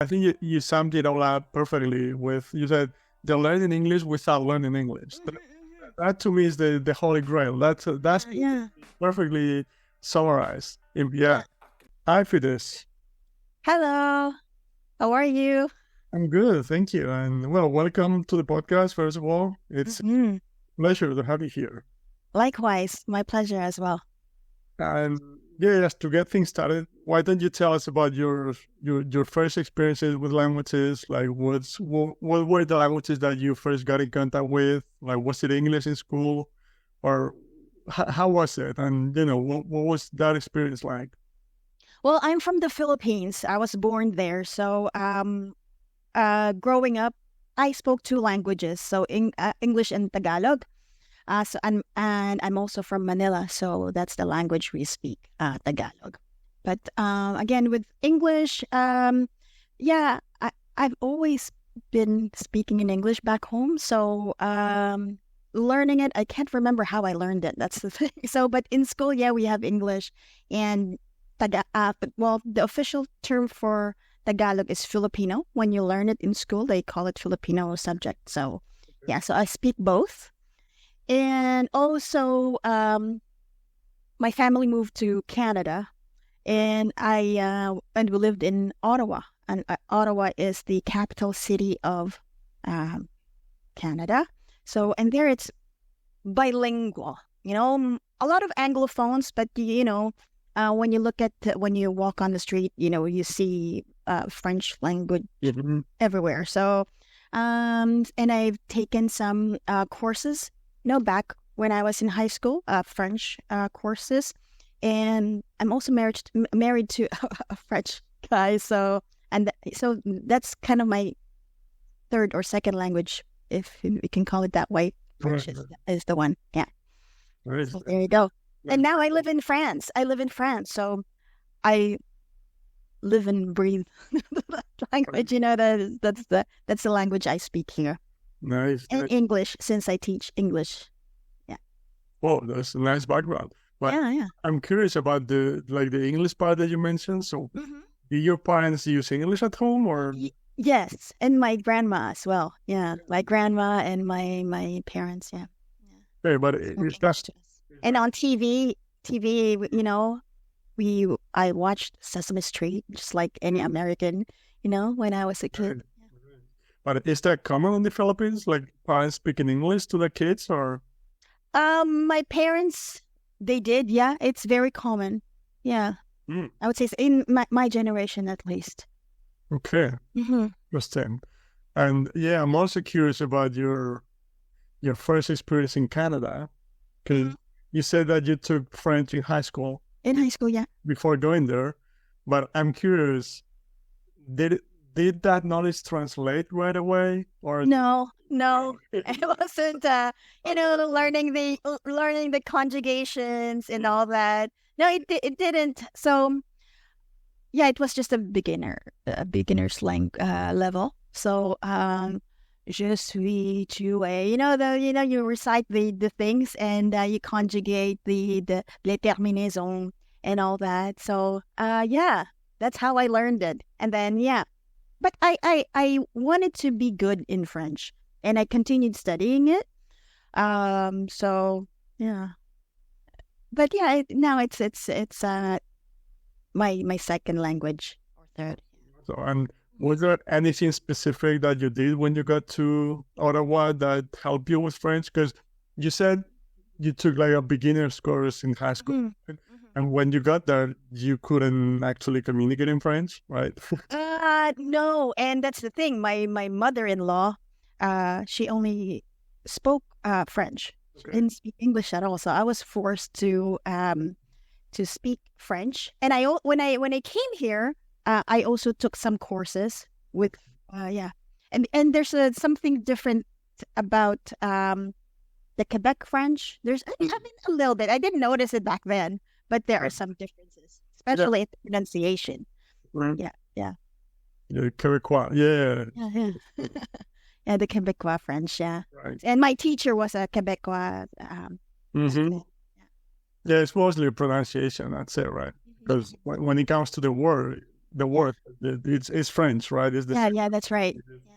I think you summed it all up perfectly with, you said, the learning English without learning English. That to me is the holy grail. That's Yeah. perfectly summarized. Yeah. Hi, Fides. Hello. How are you? I'm good, thank you. And well, welcome to the podcast, first of all. It's a Hmm. pleasure to have you here. Likewise, my pleasure as well. And yeah, just to get things started, why don't you tell us about your first experiences with languages? Like, what were the languages that you first got in contact with? Like, was it English in school, or how was it? And what was that experience like? Well, I'm from the Philippines. I was born there, so growing up, I spoke two languages, so English and Tagalog. And I'm also from Manila, so that's the language we speak, Tagalog. But again, with English, yeah, I've always been speaking in English back home. So learning it, I can't remember how I learned it. That's the thing. So, but in school, yeah, we have English and well, the official term for Tagalog is Filipino. When you learn it in school, they call it Filipino subject. So, yeah, so I speak both. And also, my family moved to Canada, and we lived in Ottawa, and Ottawa is the capital city of um, Canada. So, and there it's bilingual. A lot of Anglophones, but when you walk on the street, you see French language everywhere. So, and I've taken some courses back when I was in high school, French courses, and I'm also married to a French guy. So that's kind of my third or second language, if we can call it that way. French is the one. Yeah. So there you go. And now I live in France. So I live and breathe that language. That's the language I speak here. Nice. And English, since I teach English. Yeah. Oh, that's a nice background. But Yeah. I'm curious about the English part that you mentioned. So, do your parents use English at home, or? Yes, and my grandma as well. Yeah, my grandma and my parents. Yeah. Okay, but Spoke English to us. And on TV, I watched Sesame Street just like any American, when I was a kid. But is that common in the Philippines? Like parents speaking English to their kids, or? My parents, they did. Yeah, it's very common. Yeah, I would say in my generation at least. Okay, interesting. And yeah, I'm also curious about your first experience in Canada, because you said that you took French in high school. In high school, yeah. Before going there, but I'm curious, did that knowledge translate right away, or? No, it wasn't. Learning the conjugations and all that. No, it didn't. So yeah, it was just a beginner slang level. So je suis, tu es. You recite the things, and you conjugate the les terminaisons and all that. So yeah, that's how I learned it. And then yeah. But I wanted to be good in French, and I continued studying it. So yeah. But yeah, now it's my second language or third. So, and was there anything specific that you did when you got to Ottawa that helped you with French? Because you said you took like a beginner's course in high school. And when you got there, you couldn't actually communicate in French, right? No, and that's the thing. My mother-in-law, she only spoke French. She didn't speak English at all. So I was forced to speak French. And when I came here, I also took some courses with And there's something different about the Quebec French. I mean, a little bit. I didn't notice it back then. But there are some differences, especially in the pronunciation. Right. Yeah. Quebecois, Yeah. Yeah, the Quebecois French, yeah. Right. And my teacher was a Quebecois. Yeah, it's mostly pronunciation, that's it, right? Because when it comes to the word, the word. It's French, right? It's the Yeah, same. yeah, that's right. Yeah.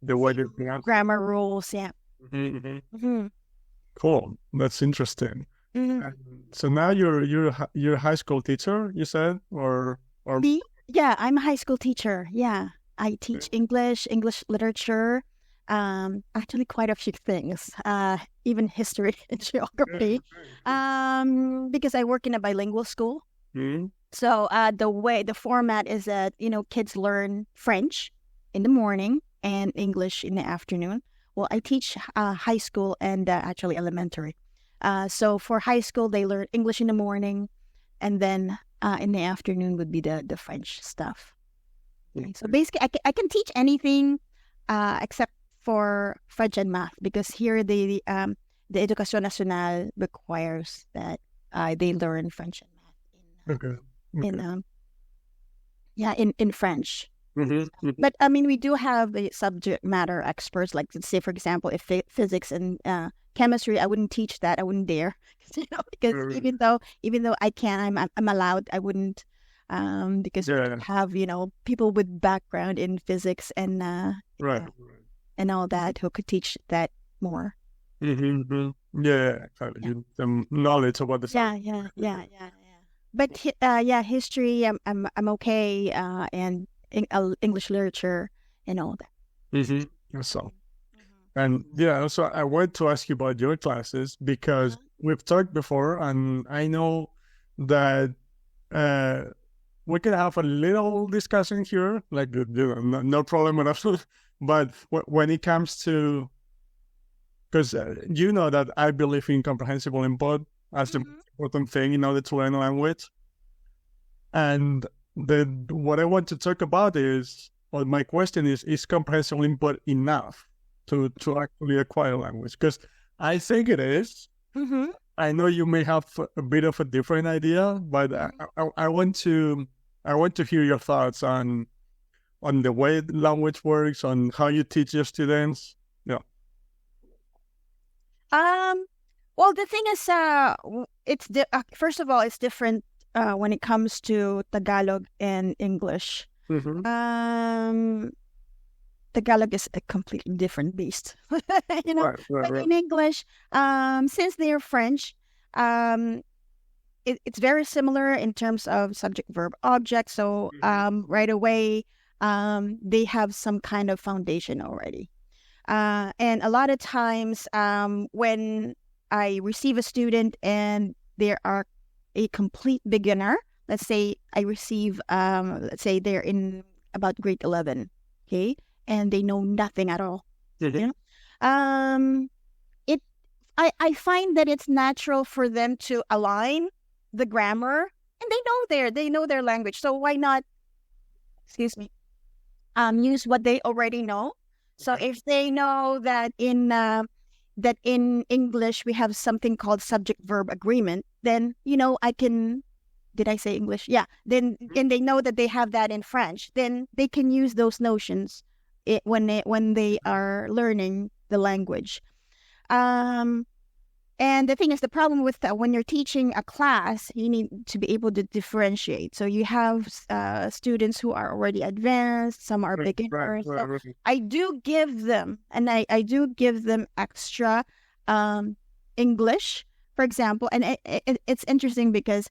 The way they Same pronounce. grammar rules. Yeah. Mhm. Mm-hmm. Cool. That's interesting. Mm-hmm. And so now you're a high school teacher, you said, or Me? Yeah, I'm a high school teacher. Yeah, I teach English literature, actually quite a few things, even history and geography, because I work in a bilingual school. Mhm. So the format is that kids learn French in the morning and English in the afternoon. Well, I teach high school and actually elementary. So for high school, they learn English in the morning, and then in the afternoon would be the French stuff. Okay. So basically, I can teach anything except for French and math, because here the Educación Nacional requires that they learn French and math Okay. in in French. Mhm. But I mean, we do have the subject matter experts. Like, let's say, for example, if physics and chemistry, I wouldn't teach that. I wouldn't dare, because Mhm. even though I can, I'm allowed. I wouldn't, because we Yeah. have people with background in physics and Right. and all that who could teach that more. Mm-hmm. Yeah. Exactly. Yeah, Some knowledge about the yeah, subject. yeah, yeah, yeah, yeah. But yeah, history, I'm okay, and English literature and all that. Mm-hmm. So, Mhm. and yeah, so I wanted to ask you about your classes because Uh-huh. we've talked before, and I know that uh, we can have a little discussion here, like no problem at all. But when it comes to, because you know that I believe in comprehensible input as the most Mhm. important thing in order to learn a language. And what I want to talk about is, or my question is comprehensible input enough to actually acquire language? Because I think it is. Mhm. I know you may have a bit of a different idea, but I want to hear your thoughts on the way the language works, on how you teach your students. Yeah. Um, well, the thing is, first of all, it's different when it comes to Tagalog and English. Mm-hmm. Um, Tagalog is a completely different beast, you know. Right, right, But right. in English, since they're French, um, it's very similar in terms of subject, verb, object. So right away, they have some kind of foundation already. And a lot of times, when I receive a student and they are a complete beginner, let's say they're in about grade 11, okay, and they know nothing at all, Mm-hmm. you know, it I find that it's natural for them to align the grammar, and they know their language, so why not, excuse me, use what they already know. So if they know that in English we have something called subject verb agreement, then I can, did I say English? Yeah. Then and they know that they have that in French, then they can use those notions when they are learning the language. Um and the thing is, the problem with when you're teaching a class, you need to be able to differentiate. So you have students who are already advanced, some are Right, right, beginners. So right, right. I do give them, and I do give them extra um, English, for example. And it's interesting because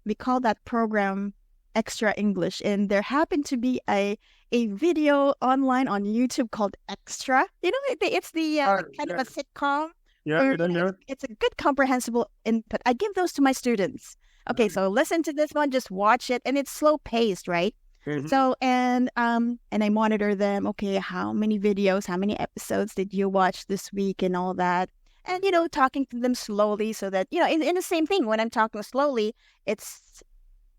we call that program Extra English. And there happened to be a video online on YouTube called Extra. It's the kind of Yeah, a sitcom yeah, where yeah, yeah. it's a good comprehensible input. I give those to my students. Okay, so listen to this one, just watch it, and it's slow paced, right? Mhm. So and I monitor them. Okay, how many videos, how many episodes did you watch this week, and all that, and talking to them slowly, so that in the same thing, when I'm talking slowly, it's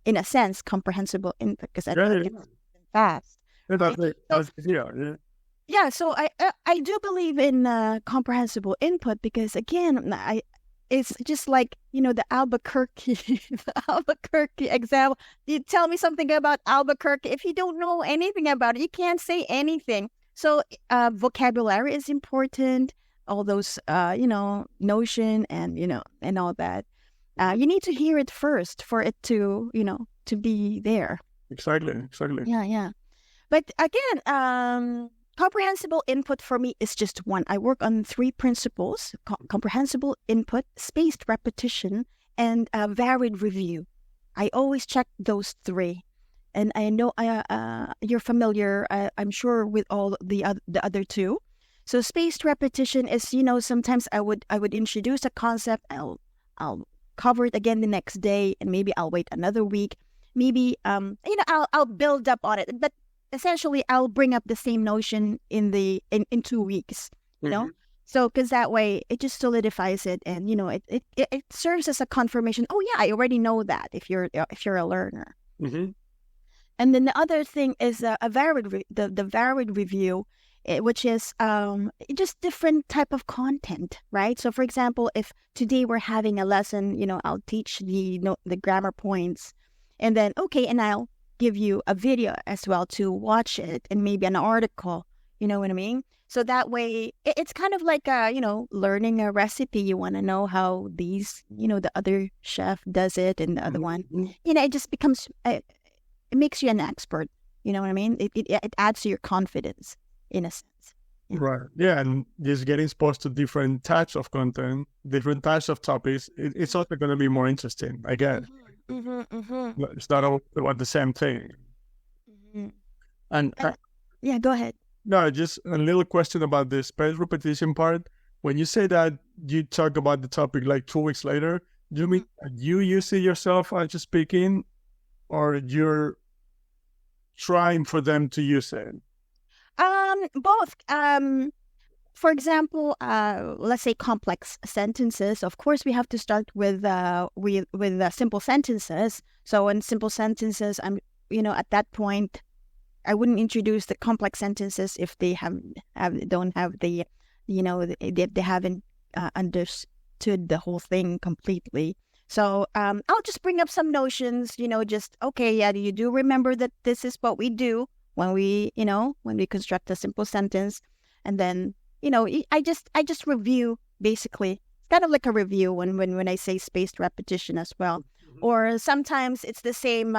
in a sense comprehensible input, because I Yeah, don't yeah, get yeah. fast. Yeah, Okay, so that's yeah, yeah. yeah, so I do believe in comprehensible input, because again, it's just like the Albuquerque the Albuquerque example. You tell me something about Albuquerque, if you don't know anything about it, you can't say anything. So vocabulary is important. All those notion, and and all that. You need to hear it first for it to to be there. Exactly. Yeah. But again, comprehensible input for me is just one. I work on three principles: comprehensible input, spaced repetition, and varied review. I always check those three. And I know you're familiar, I'm sure, with all the other two. So spaced repetition is, sometimes I would introduce a concept. I'll cover it again the next day, and maybe I'll wait another week. Maybe I'll build up on it, but essentially I'll bring up the same notion in 2 weeks. You know, so because that way it just solidifies it, and it serves as a confirmation. Oh yeah, I already know that. If you're a learner. Mm-hmm. And then the other thing is the varied review, which is just different type of content, right? So, for example, if today we're having a lesson, I'll teach the grammar points, and then and I'll give you a video as well to watch it, and maybe an article. You know what I mean? So that way, it's kind of like learning a recipe. You want to know how the other chef does it, and the other one. It just becomes. It makes you an expert. You know what I mean? It adds to your confidence, in a sense. Yeah. Right. Yeah, and just getting exposed to different types of content, different types of topics, it's also going to be more interesting, I guess. It's not all about the same thing. And yeah, go ahead. No, just a little question about the spaced repetition part. When you say that you talk about the topic like 2 weeks later, do you mean you use it yourself as you're speaking, or you're trying for them to use it? Both. For example, let's say complex sentences. Of course, we have to start with simple sentences. So in simple sentences, at that point, I wouldn't introduce the complex sentences if they don't have the, they haven't understood the whole thing completely. So I'll just bring up some notions, you do remember that this is what we do when we construct a simple sentence. And then, I just review, basically. It's kind of like a review when I say spaced repetition as well. Or sometimes it's the same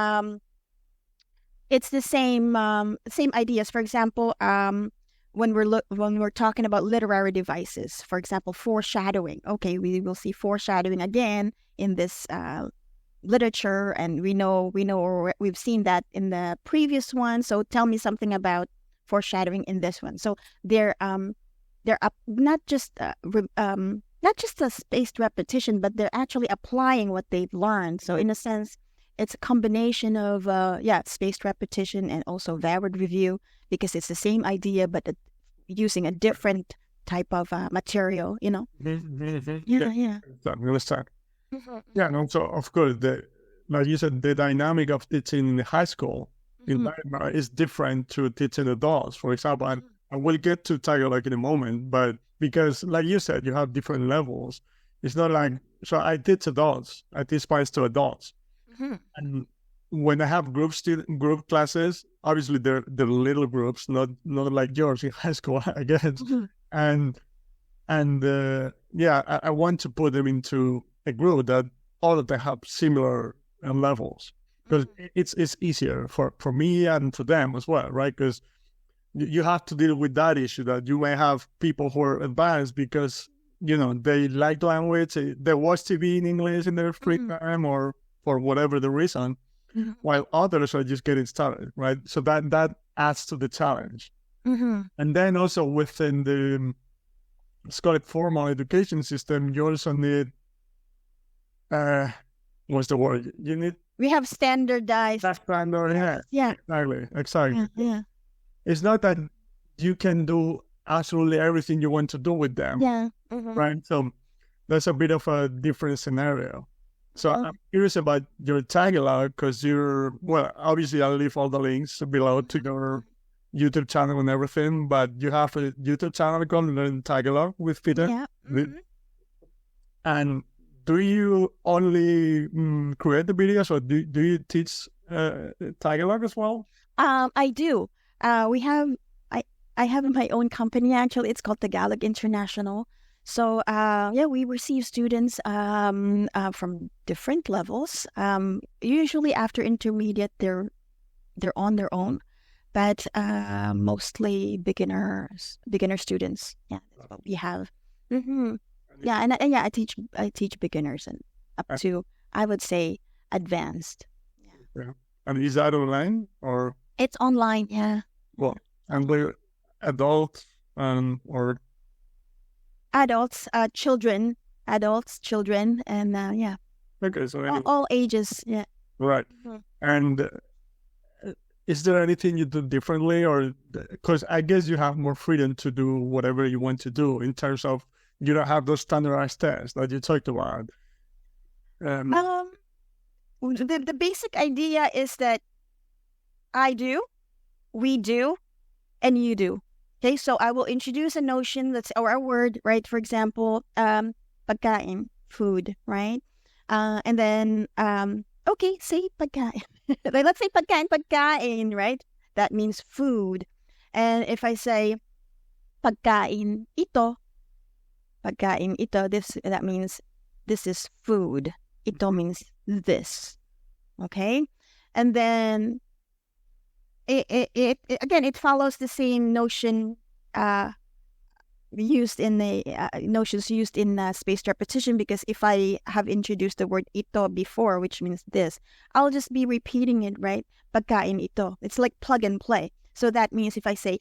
same ideas. For example, when we're talking about literary devices, for example, foreshadowing. Okay, we will see foreshadowing again in this literature, and we've seen that in the previous one. So tell me something about foreshadowing in this one. So they're not just a spaced repetition, but they're actually applying what they've learned. So in a sense, it's a combination of spaced repetition and also varied review, because it's the same idea but using a different type of material. Yeah. Understand. Yeah, and also, of course, like you said, the dynamic of teaching in high school is different to teaching adults. For example, I will get to Tagalog in a moment, but because, like you said, you have different levels. It's not like, so I teach adults. I teach Spanish to adults. And when I have group classes, obviously they're little groups, not like yours in high school, I guess. And I want to put them into a group that all of them have similar levels, because it's easier for me and for them as well, right? Because you have to deal with that issue that you may have people who are advanced because they like language, they watch TV in English in their free time, or for whatever the reason, while others are just getting started, right? So that adds to the challenge. And then also within the Scottish formal education system, you also need what's the word? We have standardized. Standard, yeah. Exactly. Yeah. It's not that you can do absolutely everything you want to do with them. Yeah. Right? So that's a bit of a different scenario. So I'm curious about your Tagalog, because obviously I'll leave all the links below to your YouTube channel and everything, but you have a YouTube channel called Learn Tagalog with Fides. Yeah. And do you only create the videos, or do you teach Tagalog as well? I do. I have my own company, actually. It's called Tagalog International. So we receive students from different levels. Usually after intermediate, they're they're on their own, but mostly beginner students. Yeah, that's what we have. Mm-hmm. Yeah, and yeah, I teach beginners and up to, I would say, advanced. Yeah. And is that online or? It's online, yeah. Well, and the adults or Adults, children, and yeah. okay, so All ages, yeah. right. Mm-hmm. And is there anything you do differently, or because I guess you have more freedom to do whatever you want to do in terms of you don't have those standardized tests that you talked about. The basic idea is that I do, we do, and you do. Okay, so I will introduce a notion or a word, right? For example, pagkain, food, right? And then, okay, say pagkain. Like, let's say pagkain, right? That means food. And if I say pagkain ito, that means this is food. Ito means this. Okay? And then it follows the same notion used in the notions used in spaced repetition, because if I have introduced the word ito before, which means this, I'll just be repeating it, right? Pagkain ito. It's like plug and play. So that means if I say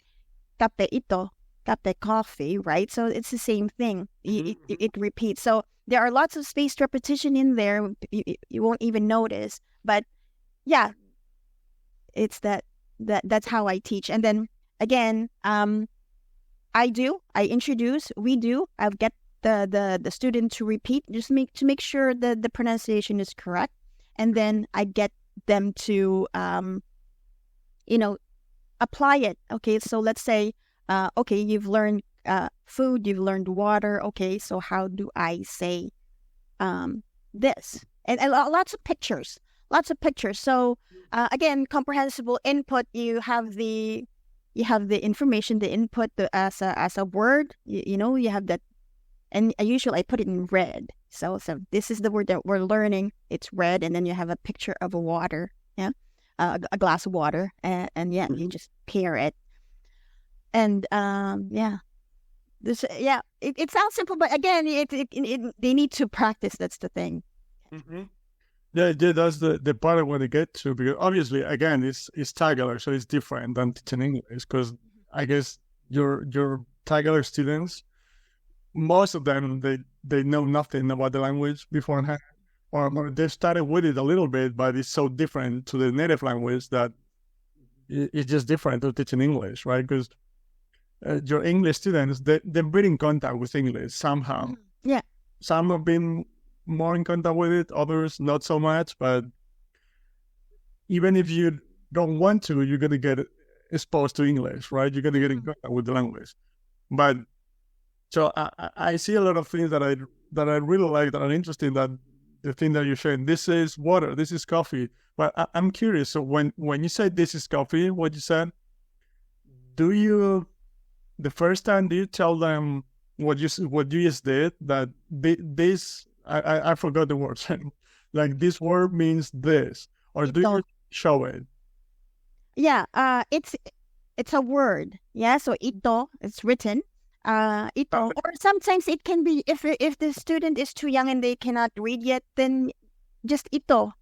kape ito, kape coffee, right? So it's the same thing. It repeats. So there are lots of spaced repetition in there. You won't even notice. But yeah, it's that's how I teach. And then again, I introduce, we do. I'll get the student to repeat, just to make sure that the pronunciation is correct, and then I get them to apply it. Okay, so let's say okay, you've learned food, you've learned water. Okay, so how do I say this? And lots of pictures. So again, comprehensible input. You have the information, the input as a word. You have that, and usually I put it in red. So this is the word that we're learning. It's red, and then you have a picture of a water. Yeah, a glass of water, and yeah, you just pair it. And yeah, it sounds simple, but again, they need to practice. That's the thing. Mm-hmm. Yeah, that's the part I want to get to, because obviously, again, it's Tagalog, so it's different than teaching English, because I guess your Tagalog students, most of them, they know nothing about the language beforehand, or they started with it a little bit, but it's so different to the native language that it's just different to teaching English, right? Because your English students, they've been in contact with English somehow. Yeah. Some have been more in contact with it, others not so much, but even if you don't want to, you're going to get exposed to English, right? You're going to get in contact with the language. But so I see a lot of things that I really like, that are interesting, that the thing that you're sharing, this is water, this is coffee. But I'm curious, so when you say this is coffee, what you said, the first time, do you tell them what you just did, that this, I forgot the word, like this word means this, or do you show it? Yeah, it's a word. Yeah, so ito, it's written. Ito, or sometimes it can be, if the student is too young and they cannot read yet, then just ito,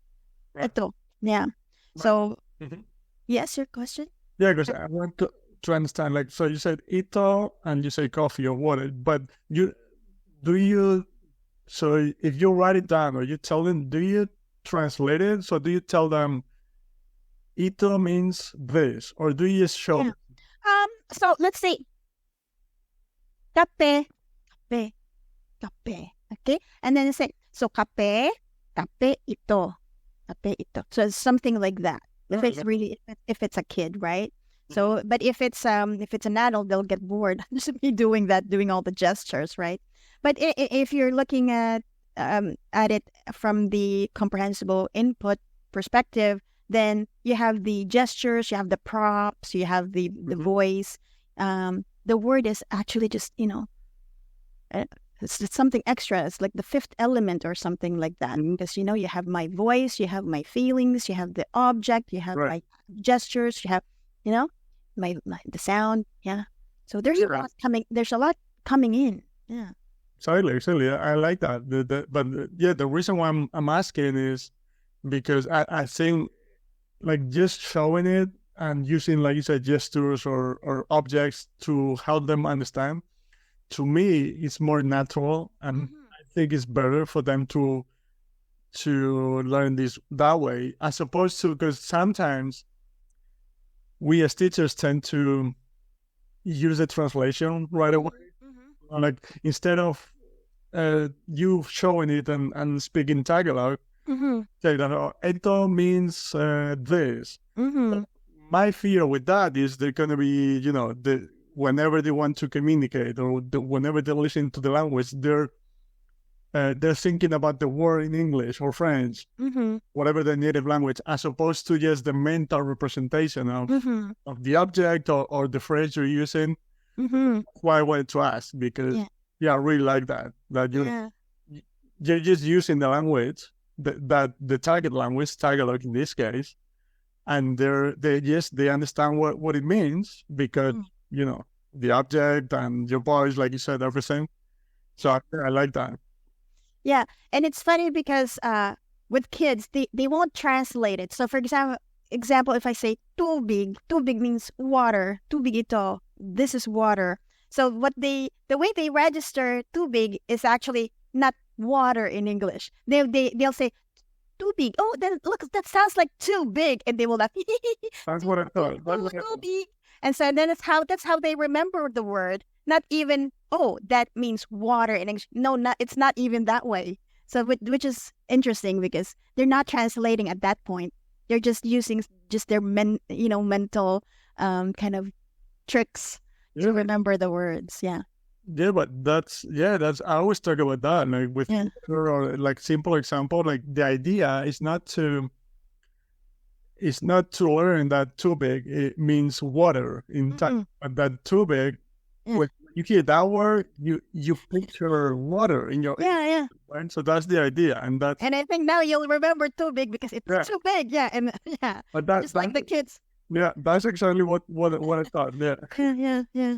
right. Ito. Yeah. Right. So, yes, your question? Yeah, because I want to understand, like, so you said ito and you say coffee or water, but so if you write it down or you tell them, do you translate it? So do you tell them ito means this, or do you just show them? So let's say kape. Okay? And then you say, so kape ito. So it's something like that. If it's really, if it's a kid, right? So, but if it's an adult, they'll get bored just be doing all the gestures, right? But if you're looking at it from the comprehensible input perspective, then you have the gestures, you have the props, you have the voice. The word is actually just it's something extra. It's like the fifth element or something like that. Because, you have my voice, you have my feelings, you have the object, you have Right. my gestures, you have, my the sound. Yeah. So there's Yeah. there's a lot coming in. Yeah. Exactly. I like that. The reason why I'm asking is because I think like just showing it and using, like you said, gestures or objects to help them understand, to me, it's more natural, and I think it's better for them to learn this that way, as opposed to, because sometimes we as teachers tend to use the translation right away. Like instead of you showing it and speaking Tagalog, say that, oh, esto means this. My fear with that is they're going to be, whenever they want to communicate or whenever they listen to the language, they're thinking about the word in English or French, whatever their native language, as opposed to just the mental representation of the object or the phrase you're using. That's why I wanted to ask, because I really like that you're just using the language, that the target language, Tagalog in this case, and they understand what it means, because the object and your voice, like you said, everything. So I like that. Yeah, and it's funny because with kids, they won't translate it. So for example, if I say tubig means water. Tubig ito. This is water. So the way they register tubig is actually not water in English. They'll say tubig. Oh, then look, that sounds like too big, and they will laugh. That's what I thought. Tubig. And so then that's how they remember the word. Not even, oh, that means water in English. No, it's not even that way. So which is interesting, because they're not translating at that point. They're just using their mental kind of tricks to remember the words. Yeah. Yeah, but that's I always talk about that, like with or like simple example, like the idea is not to learn that too big it means water in time, but that too big, when you hear that word, you picture water in your right? So that's the idea, and I think now you'll remember too big because it's too big. But that's just like the kids. Yeah, that's exactly what I thought. Yeah.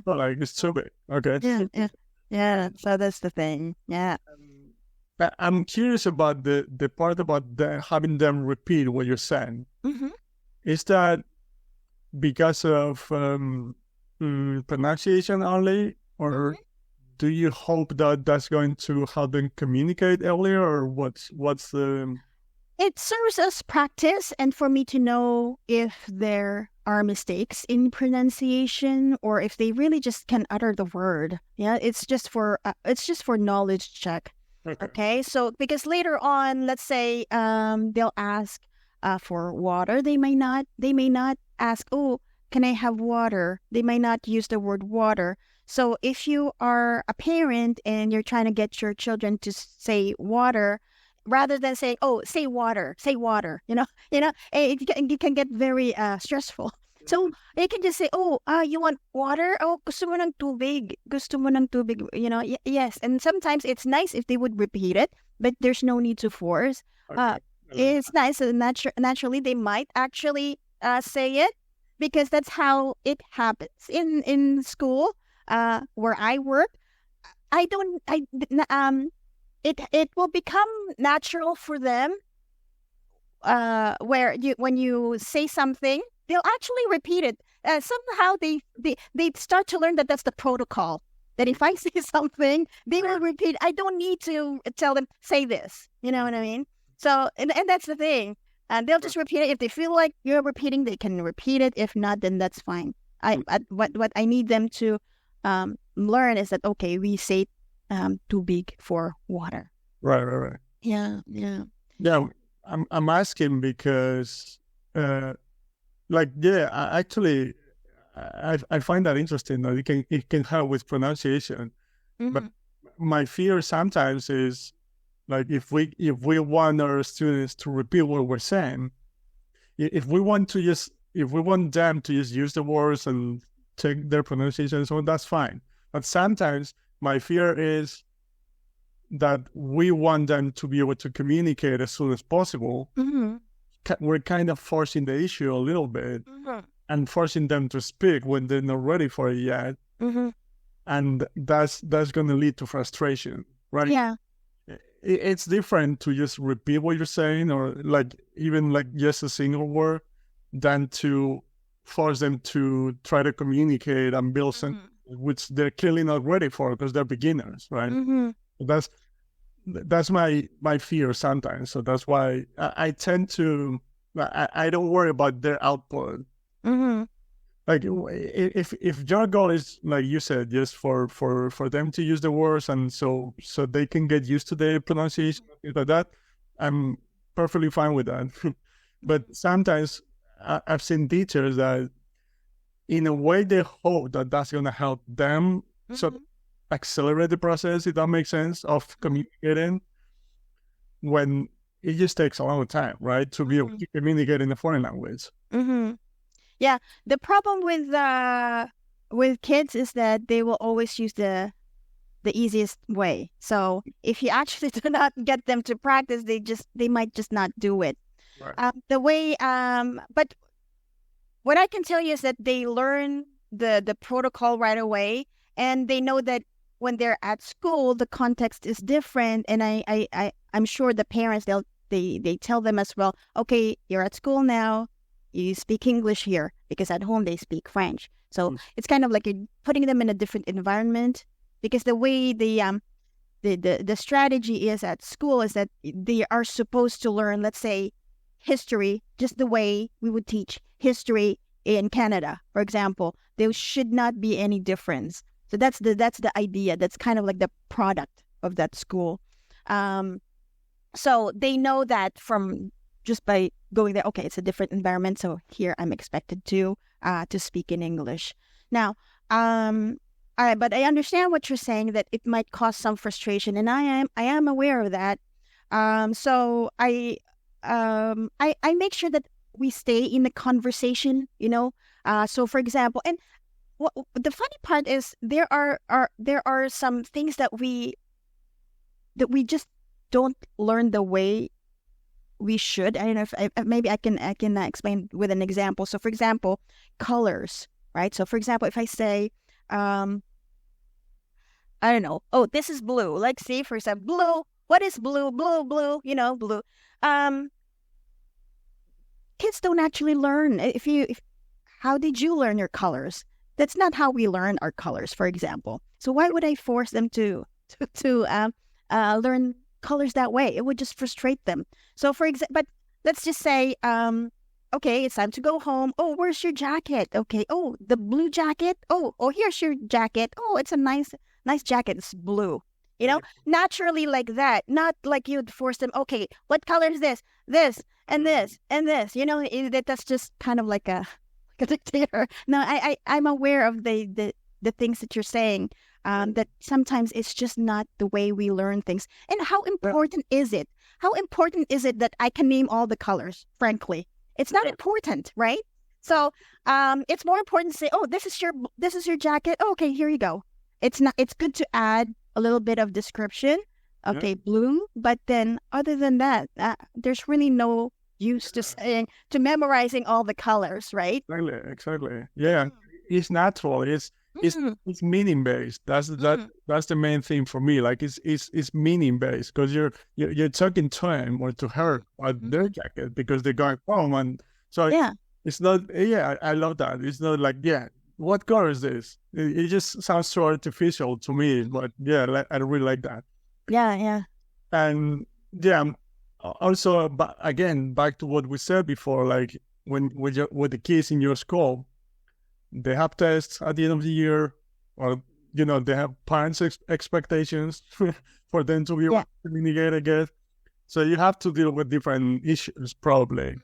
So like it's too big. Okay. Yeah. So that's the thing. Yeah. I'm curious about the part about having them repeat what you're saying. Is that because of pronunciation only, or do you hope that that's going to help them communicate earlier, or what's the? It serves as practice, and for me to know if there are mistakes in pronunciation or if they really just can utter the word. Yeah, it's just for knowledge check. Okay, so because later on, let's say they'll ask for water. They may not ask, oh, can I have water? They may not use the word water. So if you are a parent and you're trying to get your children to say water, rather than saying, oh, say water, it can get very stressful. So you can just say, oh, you want water? Oh, gusto mo ng tubig. Yes. And sometimes it's nice if they would repeat it, but there's no need to force. It's nice. Naturally, they might actually say it, because that's how it happens in school where I work. It will become natural for them when you say something, they'll actually repeat it. Somehow they start to learn that that's the protocol. That if I say something, they will repeat. I don't need to tell them, say this. You know what I mean? So, and that's the thing. And they'll just repeat it. If they feel like you're repeating, they can repeat it. If not, then that's fine. What I need them to learn is that, okay, we say too big for water. Right. Yeah. I'm asking because, I find that interesting that it can help with pronunciation. But my fear sometimes is, like, if we want our students to repeat what we're saying, if we want them to just use the words and take their pronunciation and so on, that's fine. But sometimes my fear is that we want them to be able to communicate as soon as possible, we're kind of forcing the issue a little bit and forcing them to speak when they're not ready for it yet. And that's going to lead to frustration, right? Yeah. It's different to just repeat what you're saying, or like even like just a single word, than to force them to try to communicate and build something which they're clearly not ready for because they're beginners, right? That's my fear sometimes. So that's why I tend to, I don't worry about their output. Like if your goal is, like you said, just for them to use the words and so they can get used to the pronunciation, things like that, I'm perfectly fine with that. But sometimes I've seen teachers that in a way they hope that that's going to help them sort of accelerate the process, if that makes sense, of communicating, when it just takes a long time, right, to be able to communicate in a foreign language. Yeah, the problem with kids is that they will always use the easiest way. So if you actually do not get them to practice, they might just not do it. Right. But what I can tell you is that they learn the protocol right away, and they know that when they're at school, the context is different. And I'm sure the parents, they tell them as well, okay, you're at school now, you speak English here, because at home they speak French. So it's kind of like you're putting them in a different environment, because the way the strategy is at school is that they are supposed to learn, let's say, history just the way we would teach history in Canada, for example. There should not be any difference. So that's the idea. That's kind of like the product of that school. So they know that from just by going there, okay, it's a different environment, so here I'm expected to speak in English. Now, but I understand what you're saying, that it might cause some frustration, and I am aware of that. So I make sure that we stay in the conversation, So for example, and the funny part is there are some things that we just don't learn the way we should. I don't know if maybe I can explain with an example. So for example, colors, right? So for example, if I say, I don't know, oh, this is blue. Like, see, for example, blue. What is blue? Blue, blue. Kids don't actually learn. How did you learn your colors? That's not how we learn our colors, for example. So why would I force them to learn colors that way? It would just frustrate them. So but let's just say, okay, it's time to go home. Oh, where's your jacket? Okay. Oh, the blue jacket. Oh, here's your jacket. Oh, it's a nice jacket. It's blue. Naturally like that. Not like you'd force them. Okay, what color is this? This and this and this. That's just kind of like a dictator. No, I'm aware of the things that you're saying. That sometimes it's just not the way we learn things. And how important is it? How important is it that I can name all the colors? Frankly, it's not important, right? So, it's more important to say, "Oh, this is your jacket. Oh, okay, here you go." It's not. It's good to add a little bit of description. Okay, blue. But then, other than that, there's really no use to memorizing all the colors, right? Exactly. Yeah, it's natural. It's meaning based. That's the main thing for me. Like it's meaning based, because you're talking to him or to her about their jacket because they're going home, and so it's not. Yeah, I love that. It's not like, what color is this? It just sounds so artificial to me. But I really like that. Yeah. And also, again, back to what we said before, like with the kids in your school, they have tests at the end of the year, or they have parents' expectations for them to be able to communicate, I guess. So you have to deal with different issues, probably.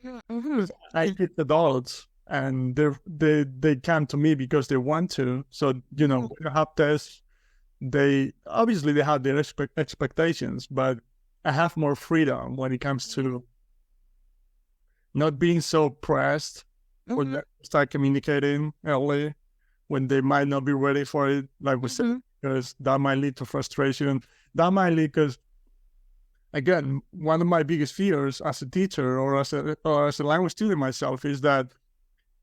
I hit adults, and they come to me because they want to. So when you have tests, they have their expectations, but I have more freedom when it comes to not being so pressed for them to start communicating early when they might not be ready for it, like we said, because that might lead to frustration. That might lead because, again, one of my biggest fears as a teacher or as a language student myself is that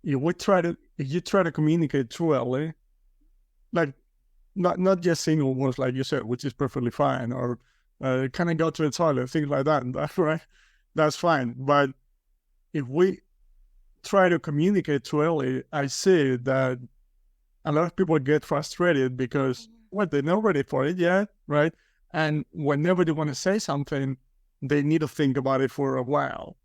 if you try to communicate too early, like not just single words like you said, which is perfectly fine, or can I go to the toilet, things like that, right? That's fine. But if we try to communicate too early, I see that a lot of people get frustrated because they're not ready for it yet, right? And whenever they want to say something, they need to think about it for a while.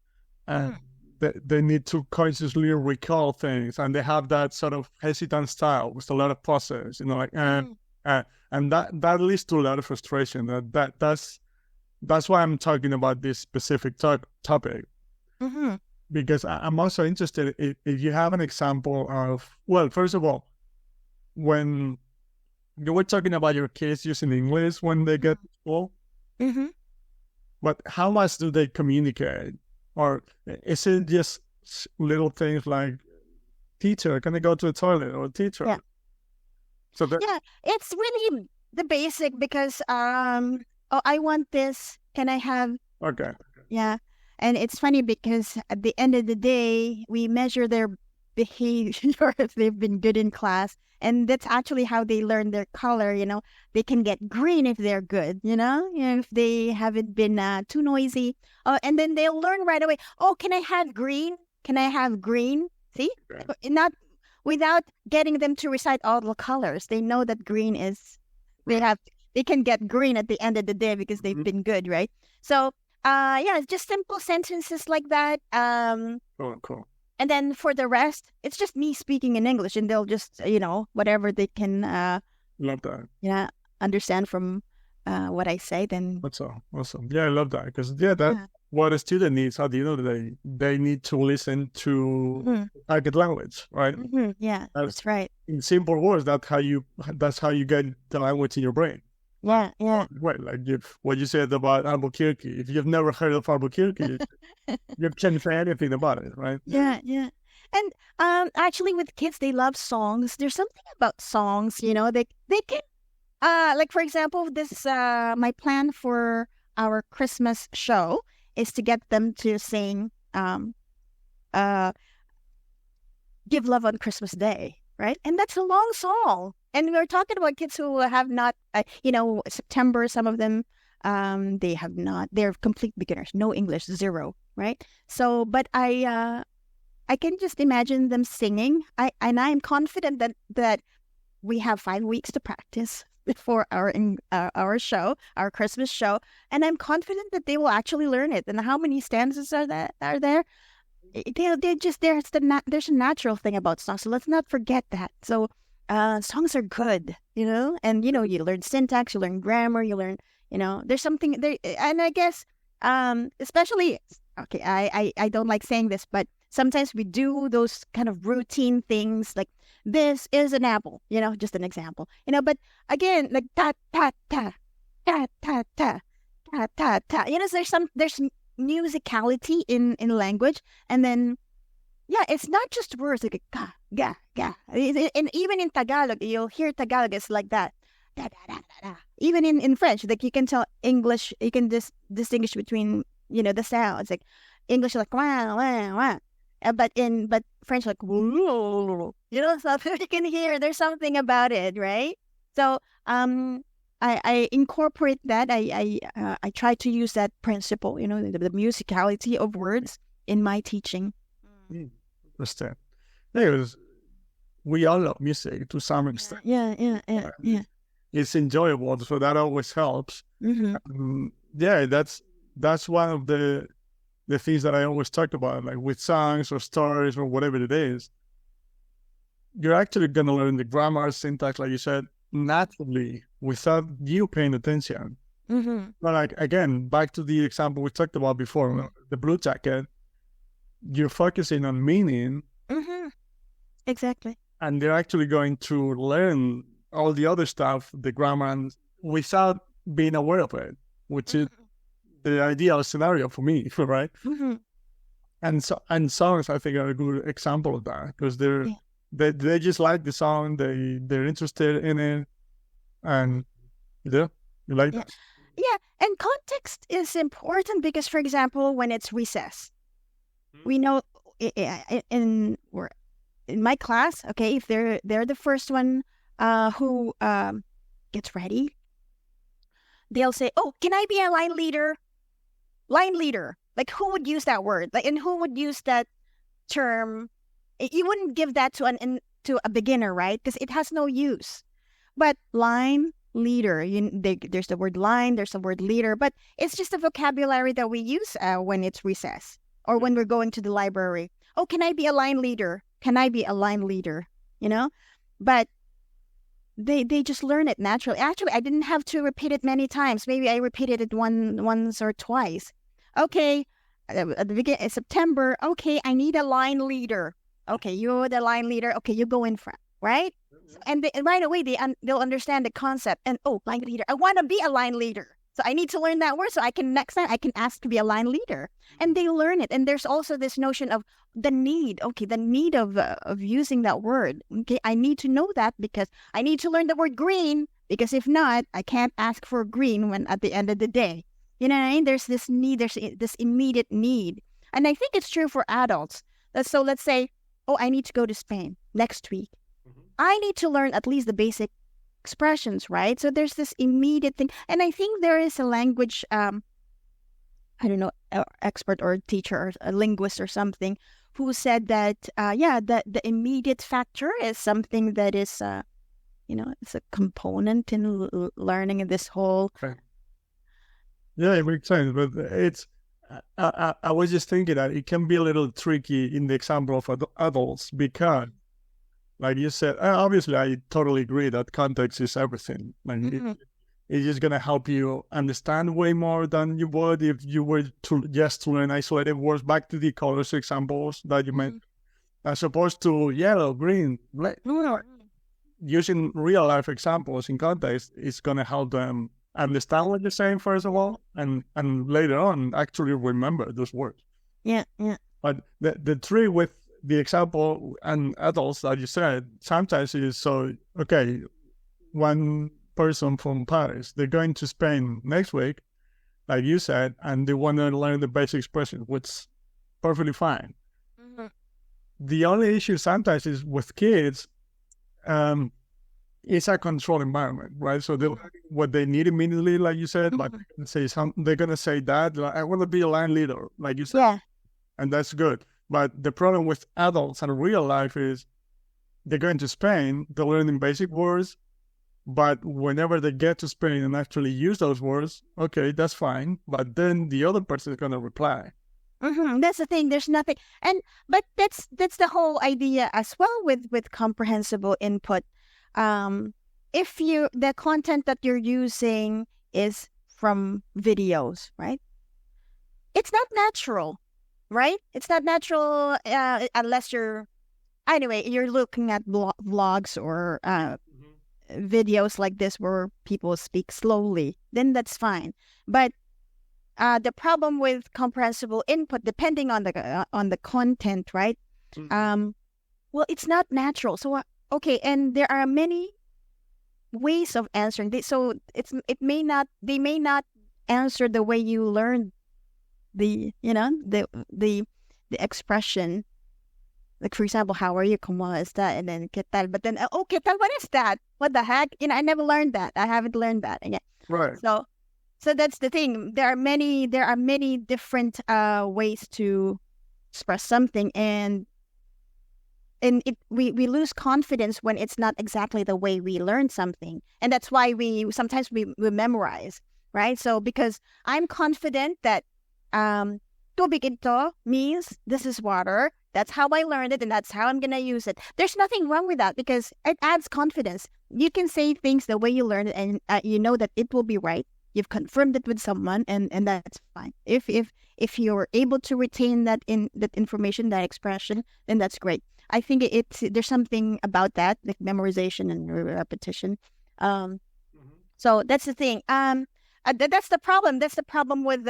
And they need to consciously recall things, and they have that sort of hesitant style with a lot of pauses, and that leads to a lot of frustration. That's why I'm talking about this specific topic, because I'm also interested if you have an example of, well, first of all, when you were talking about your kids using English when they get to school, but how much do they communicate? Or is it just little things like, teacher, can I go to the toilet? Or teacher? Yeah. So it's really the basic because, I want this. Can I have? Okay. Yeah. And it's funny because at the end of the day, we measure their behavior if they've been good in class. And that's actually how they learn their color. They can get green if they're good, if they haven't been too noisy. And then they'll learn right away. Oh, can I have green? Can I have green? See? Okay. Not without getting them to recite all the colors. They know that green is, they can get green at the end of the day because they've been good, right? So, just simple sentences like that. Cool. And then for the rest, it's just me speaking in English, and they'll just, whatever they can love that. Yeah, understand from what I say, then. That's awesome. Yeah, I love that because what a student needs at the end of the day, they need to listen to target language, right? Yeah, that's right. In simple words, that's how you get the language in your brain. Yeah. Right, like what you said about Albuquerque. If you've never heard of Albuquerque, you can't say anything about it, right? Yeah. And actually, with kids, they love songs. There's something about songs, they can, like for example, this my plan for our Christmas show is to get them to sing "Give Love on Christmas Day," right? And that's a long song. And we're talking about kids who have not, September, some of them, they have not, they're complete beginners, no English, zero, right? So, but I can just imagine them singing. I'm confident that we have 5 weeks to practice before our show, our Christmas show. And I'm confident that they will actually learn it. And how many stanzas are there? There's a natural thing about songs. So let's not forget that. So, songs are good, and, you learn syntax, you learn grammar, you learn, there's something there. And I guess, especially, okay, I don't like saying this, but sometimes we do those kind of routine things like, this is an apple, just an example, but again, like, ta, ta, ta, ta, ta, ta, ta, ta, ta, there's musicality in language. And then, yeah, it's not just words like ga, ga, ga. And even in Tagalog, you'll hear Tagalog is like that. Da, da, da, da, da. Even in French, like you can tell English, you can distinguish between, the sounds. Like English like wah, wah, wah. But French like woo, so you can hear there's something about it, right? So I incorporate that. I try to use that principle, the musicality of words in my teaching. Understand. Because we all love music to some extent. Yeah. It's enjoyable, so that always helps. That's one of the things that I always talk about, like with songs or stories or whatever it is. You're actually going to learn the grammar, syntax, like you said, naturally without you paying attention. But like, again, back to the example we talked about before, the blue jacket. You're focusing on meaning. Exactly. And they're actually going to learn all the other stuff, the grammar, and without being aware of it, which is the ideal scenario for me, right? And songs, I think, are a good example of that, because they just like the song, they're interested in it, And yeah, you like Yeah. that? Yeah. And context is important because, for example, when it's recess, we know in my class, okay, if they're the first one who gets ready, they'll say, "Oh, can I be a line leader?" Line leader. Like who would use that word? Like, and who would use that term? You wouldn't give that to a beginner, right? Because it has no use. But line leader, there's the word line, there's the word leader, but it's just a vocabulary that we use when it's recess or when we're going to the library. Oh, can I be a line leader? Can I be a line leader? You know, but they just learn it naturally. Actually, I didn't have to repeat it many times. Maybe I repeated it once or twice. Okay, at the beginning of September. Okay, I need a line leader. Okay, you're the line leader. Okay, you go in front, right? And right away they'll understand the concept. And oh, line leader. I want to be a line leader. So I need to learn that word so I can next time I can ask to be a line leader. And they learn it. And there's also this notion of the need. Okay, the need of using that word. Okay, I need to know that because I need to learn the word green because if not, I can't ask for green when at the end of the day. You know what I mean? There's this need. There's this immediate need. And I think it's true for adults. So let's say, oh, I need to go to Spain next week. I need to learn at least the basic expressions, right? So there's this immediate thing. And I think there is a language, I don't know, expert or teacher or a linguist or something who said that, that the immediate factor is something that is, it's a component in learning this whole. Okay. Yeah, it makes sense. But I was just thinking that it can be a little tricky in the example of adults because, like you said, obviously I totally agree that context is everything. Like it's just gonna help you understand way more than you would if you were to just to learn isolated words. Back to the colors examples that you mentioned, as opposed to yellow, green, black. Using real life examples in context is gonna help them understand what you're saying first of all, and later on actually remember those words. Yeah. But the trick with the example and adults that you said sometimes is so okay. One person from Paris, they're going to Spain next week, like you said, and they want to learn the basic expression, which is perfectly fine. The only issue sometimes is with kids. It's a controlled environment, right? So they'll what they need immediately, like you said, like they're gonna say that like, I want to be a line leader, like you said, and that's good. But the problem with adults and real life is they're going to Spain, they're learning basic words, but whenever they get to Spain and actually use those words, okay, that's fine. But then the other person is gonna reply. That's the thing. There's nothing, but that's the whole idea as well with comprehensible input. If the content that you're using is from videos, right? It's not natural, right? It's not natural unless you're looking at vlogs or videos like this where people speak slowly. Then that's fine. But the problem with comprehensible input, depending on the content, right? Well, it's not natural. So okay, and there are many ways of answering this. So they may not answer the way you learned the expression. Like for example, how are you? ¿Cómo está? And then ¿qué tal? But then ¿qué tal? What is that? What the heck? I never learned that. I haven't learned that again. Right. So that's the thing. There are many different ways to express something, and we lose confidence when it's not exactly the way we learn something, and that's why we sometimes memorize, right? So because I'm confident that tubig ito means this is water. That's how I learned it, and that's how I'm gonna use it. There's nothing wrong with that because it adds confidence. You can say things the way you learned it, and you know that it will be right. You've confirmed it with someone, and that's fine. If you're able to retain that information, that expression, then that's great. I think there's something about that, like memorization and repetition. So that's the thing. That's the problem. That's the problem with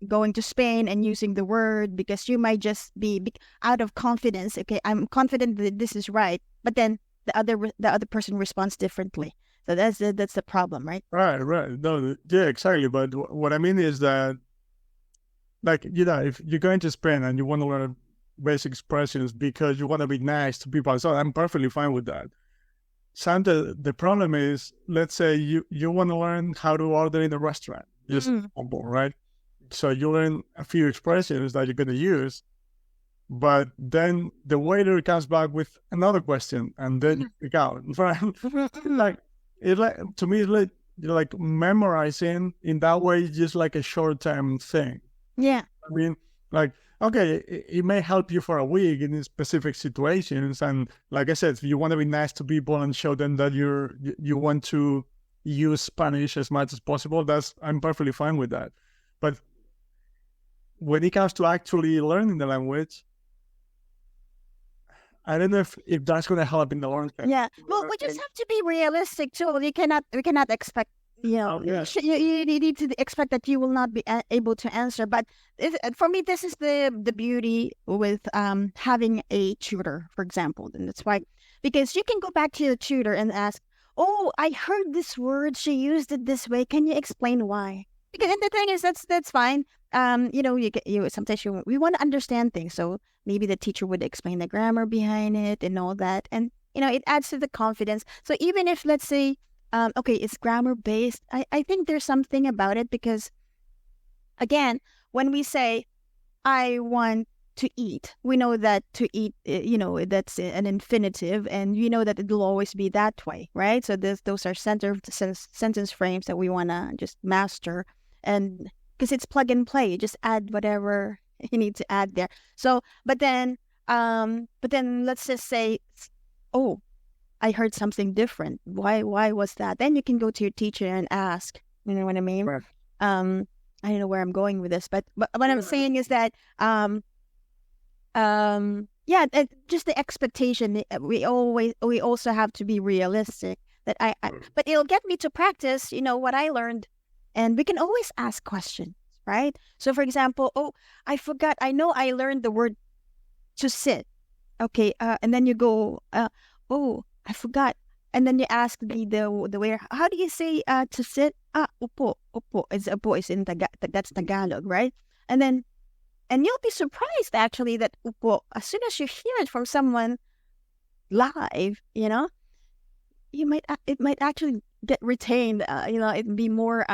going to Spain and using the word, because you might just be out of confidence. Okay, I'm confident that this is right, but then the other person responds differently. So that's the problem, right? Right. No, yeah, exactly. But what I mean is that, like, if you're going to Spain and you want to learn basic expressions because you want to be nice to people, so I'm perfectly fine with that. Santa, the problem is, let's say you want to learn how to order in a restaurant, just example, right? So you learn a few expressions that you're going to use, but then the waiter comes back with another question, and then you freak out, right? To me, it's like memorizing in that way is just like a short-term thing. Yeah. I mean, like, okay, it may help you for a week in specific situations, and like I said, if you want to be nice to people and show them that you want to use Spanish as much as possible, I'm perfectly fine with that. But when it comes to actually learning the language, I don't know if that's going to help in the long term. Yeah. Well, we just have to be realistic too. We cannot expect, you need to expect that you will not be able to answer. But for me, this is the beauty with having a tutor, for example. And that's why, because you can go back to your tutor and ask, oh, I heard this word, she used it this way. Can you explain why? Because, and the thing is, that's fine. Sometimes we want to understand things, so maybe the teacher would explain the grammar behind it and all that, and it adds to the confidence. So even if, let's say, okay, it's grammar based, I think there's something about it, because again, when we say I want to eat, we know that to eat, that's an infinitive, and we know that it'll always be that way, right? So those are sentence frames that we want to just master, and because it's plug and play, you just add whatever you need to add there. So, but then let's just say, oh, I heard something different. Why was that? Then you can go to your teacher and ask. You know what I mean? Right. I don't know where I'm going with this, but what I'm saying is that, just the expectation. We also have to be realistic. That but it'll get me to practice. What I learned. And we can always ask questions, right? So, for example, oh, I forgot. I know I learned the word to sit. Okay, and then you go, oh, I forgot. And then you ask the waiter, how do you say to sit? Upo. Upo is in that's Tagalog, right? And you'll be surprised actually that upo, as soon as you hear it from someone live, it might actually get retained. It'd be more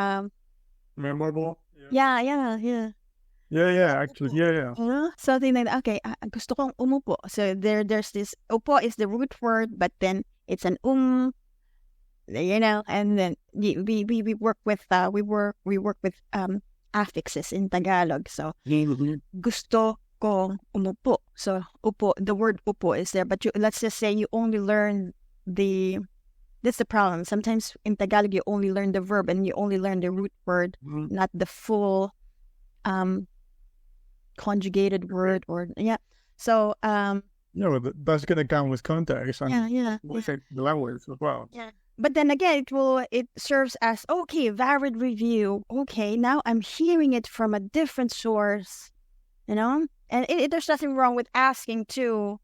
memorable. Yeah. Yeah. Actually, yeah. Something like that. Okay, gusto kong umupo. So there's this upo is the root word, but then it's an and then we work with affixes in Tagalog. So gusto kong umupo. So upo, the word upo is there, but let's just say you only learn that's the problem. Sometimes in Tagalog, you only learn the verb and you only learn the root word, not the full conjugated word. So that's going to come with context and with the language as well. Yeah. But then again, it serves as, okay, varied review. Okay, now I'm hearing it from a different source, and there's nothing wrong with asking too.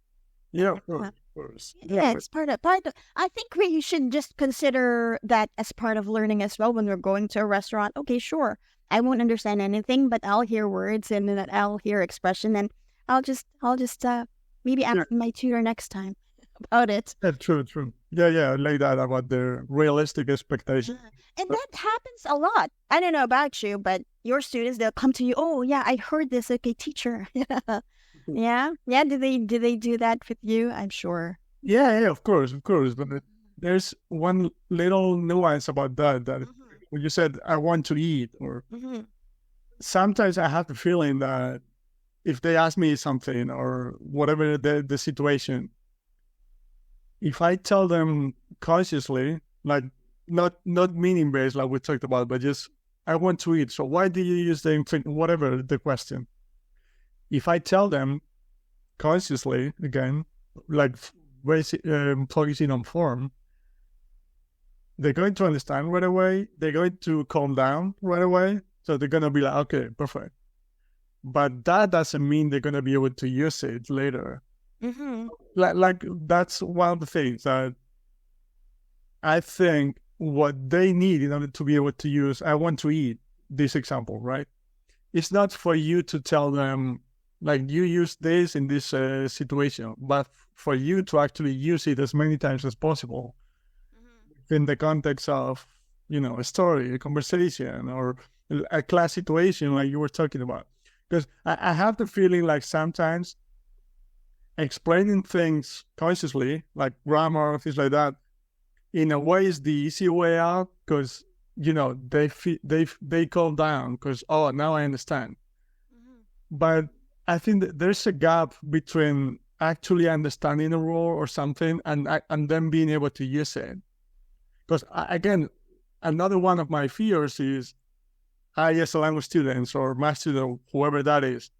Yeah, of course. Yeah, it's part of. I think we should just consider that as part of learning as well. When we're going to a restaurant, okay, sure, I won't understand anything, but I'll hear words and then I'll hear expression, and I'll just maybe ask my tutor next time about it. Yeah, true. Yeah, like that about the realistic expectation. And that happens a lot. I don't know about you, but your students, they'll come to you. Oh, yeah, I heard this. Okay, teacher. Yeah. Do they do that with you? I'm sure. Yeah, of course. But there's one little nuance about that when you said I want to eat, or sometimes I have the feeling that if they ask me something or whatever the situation, if I tell them consciously, like not meaning based like we talked about, but just I want to eat. So why do you use the whatever the question? If I tell them consciously, again, like focusing on form, they're going to understand right away. They're going to calm down right away. So they're going to be like, okay, perfect. But that doesn't mean they're going to be able to use it later. Like that's one of the things that I think what they need in order to be able to use "I want to eat" this example, right? It's not for you to tell them like you use this in this situation, but for you to actually use it as many times as possible in the context of, a story, a conversation, or a class situation like you were talking about. Because I have the feeling like sometimes explaining things consciously, like grammar, things like that, in a way is the easy way out because, they calm down because, oh, now I understand. But I think that there's a gap between actually understanding a rule or something and then being able to use it. Because again, another one of my fears is I, as a language student or my student, whoever that is,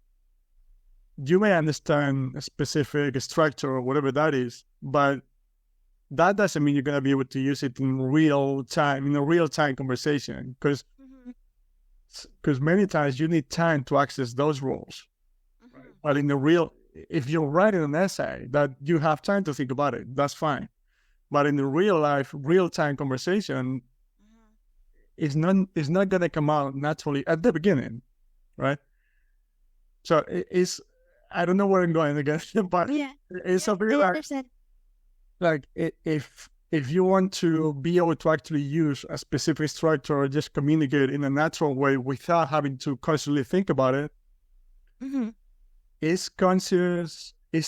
you may understand a specific structure or whatever that is, but that doesn't mean you're going to be able to use it in real time, in a real time conversation. Because many times you need time to access those rules. Right? But if you're writing an essay that you have time to think about it, that's fine. But in the real life, real time conversation, it's not going to come out naturally at the beginning, right? So I don't know where I'm going again, but it's something like if you want to be able to actually use a specific structure or just communicate in a natural way without having to consciously think about it, is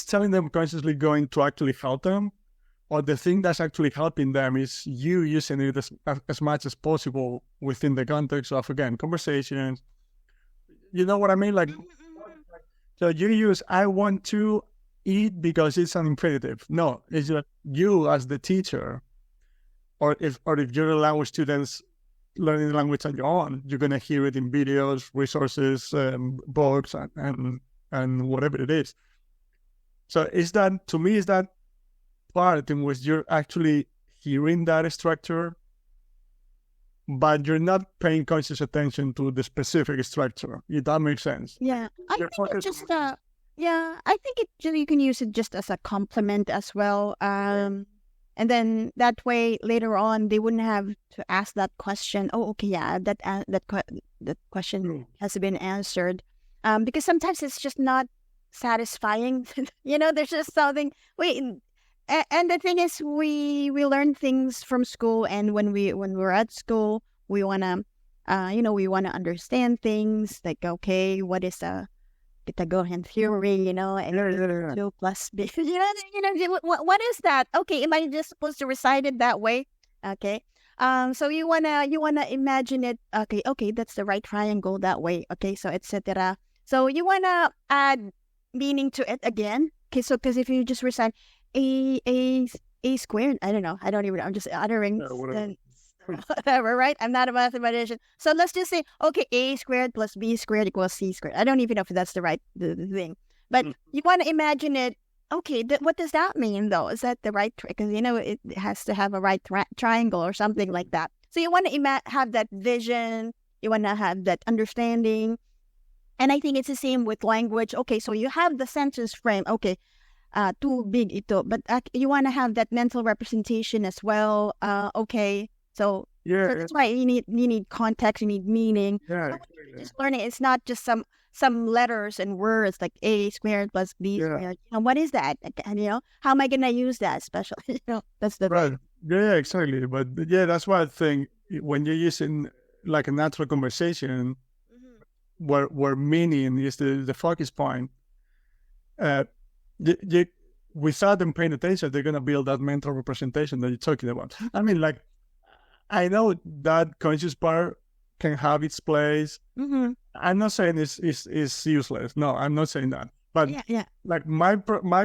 telling them consciously going to actually help them? Or the thing that's actually helping them is you using it as much as possible within the context of, again, conversations. You know what I mean? Like, so you use "I want to eat" because it's an imperative. No, it's just you as the teacher, or if you're a language student learning the language on your own, you're gonna hear it in videos, resources, books, and whatever it is. So is that part in which you're actually hearing that structure, but you're not paying conscious attention to the specific structure, if that makes sense. Yeah, I think it's just I think you can use it just as a compliment as well. And then that way later on they wouldn't have to ask that question. Oh, okay, yeah, that question has been answered. Because sometimes it's just not satisfying. There's just something. And the thing is, we learn things from school, and when we're at school, we wanna, we wanna understand things like, okay, what is a Pythagorean theory, and 2 plus b, what is that? Okay, am I just supposed to recite it that way? Okay, so you wanna imagine it. Okay, that's the right triangle that way. Okay, so etc. So you wanna add meaning to it again. Okay, so because if you just recite a squared. I don't know. I'm just uttering whatever, right? I'm not a mathematician. So let's just say, okay, a squared plus b squared equals c squared. I don't even know if that's the right the thing. But you want to imagine it. Okay, what does that mean, though? Is that the right? Because, it has to have a right triangle or something like that. So you want to have that vision. You want to have that understanding. And I think it's the same with language. Okay, so you have the sentence frame. Okay. Too big ito, but you want to have that mental representation as well. Okay, so that's why you need context, you need meaning. So just learning, it's not just some letters and words like a squared plus b squared. What is that? And how am I gonna use that? Especially, that's the right. Yeah, exactly. But that's why I think when you're using like a natural conversation, where meaning is the focus point. Without them paying attention, they're going to build that mental representation that you're talking about. I mean, like, I know that conscious part can have its place. I'm not saying it's useless. No, I'm not saying that. But like my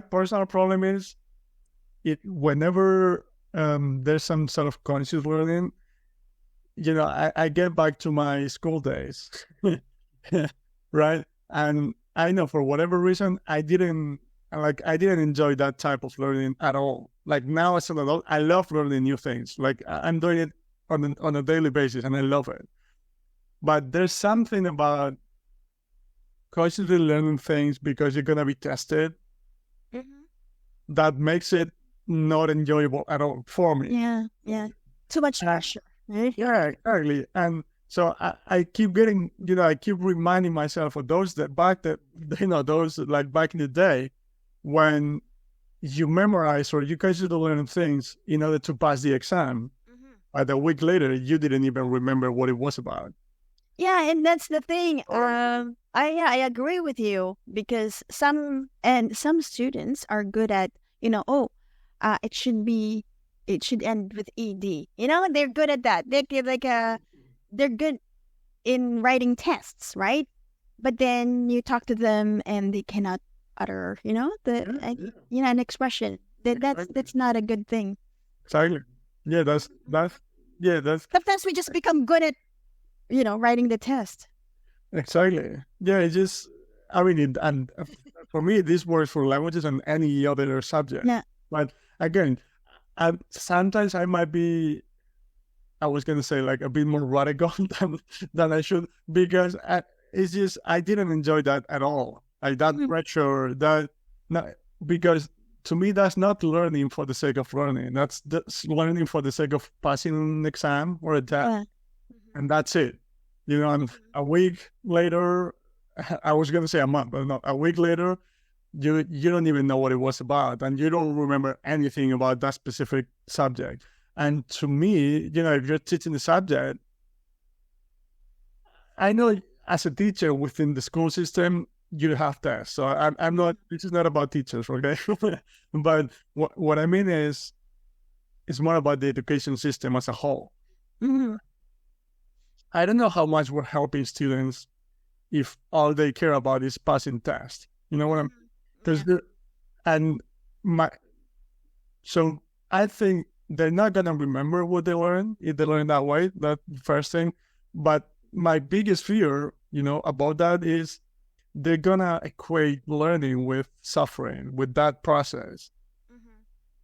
personal problem is whenever there's some sort of conscious learning, I get back to my school days, right? And I know for whatever reason, I didn't enjoy that type of learning at all. Like now as an adult, I love learning new things. Like I'm doing it on a daily basis and I love it. But there's something about consciously learning things because you're going to be tested that makes it not enjoyable at all for me. Yeah. Too much pressure. Right? Yeah, exactly. And so I keep getting, I keep reminding myself of those those like back in the day when you memorize or you consider learning things in order to pass the exam. But a week later, you didn't even remember what it was about. Yeah, and that's the thing. I agree with you because some students are good at it should end with ed. They're good at that. They're good in writing tests, right? But then you talk to them and they cannot utter an expression. That's not a good thing. Exactly. Yeah, that's Sometimes we just become good at writing the test. exactly. Yeah, it's just, I mean, and for me, this works for languages and any other subject. Yeah. But again, sometimes I might be, I was going to say like a bit more radical than I should, because it's just, I didn't enjoy that at all. Like that pressure, because to me, that's not learning for the sake of learning. That's learning for the sake of passing an exam or a test. And that's it. And a week later, I was going to say a month, but no, a week later, you don't even know what it was about, and you don't remember anything about that specific subject. And to me, if you're teaching the subject, I know as a teacher within the school system, you have tests. So I'm not, this is not about teachers, okay? But what I mean is, it's more about the education system as a whole. I don't know how much we're helping students if all they care about is passing tests. You know what I'm? Because so I think they're not gonna remember what they learn if they learn that way. That's the first thing. But my biggest fear, about that is they're gonna equate learning with suffering, with that process.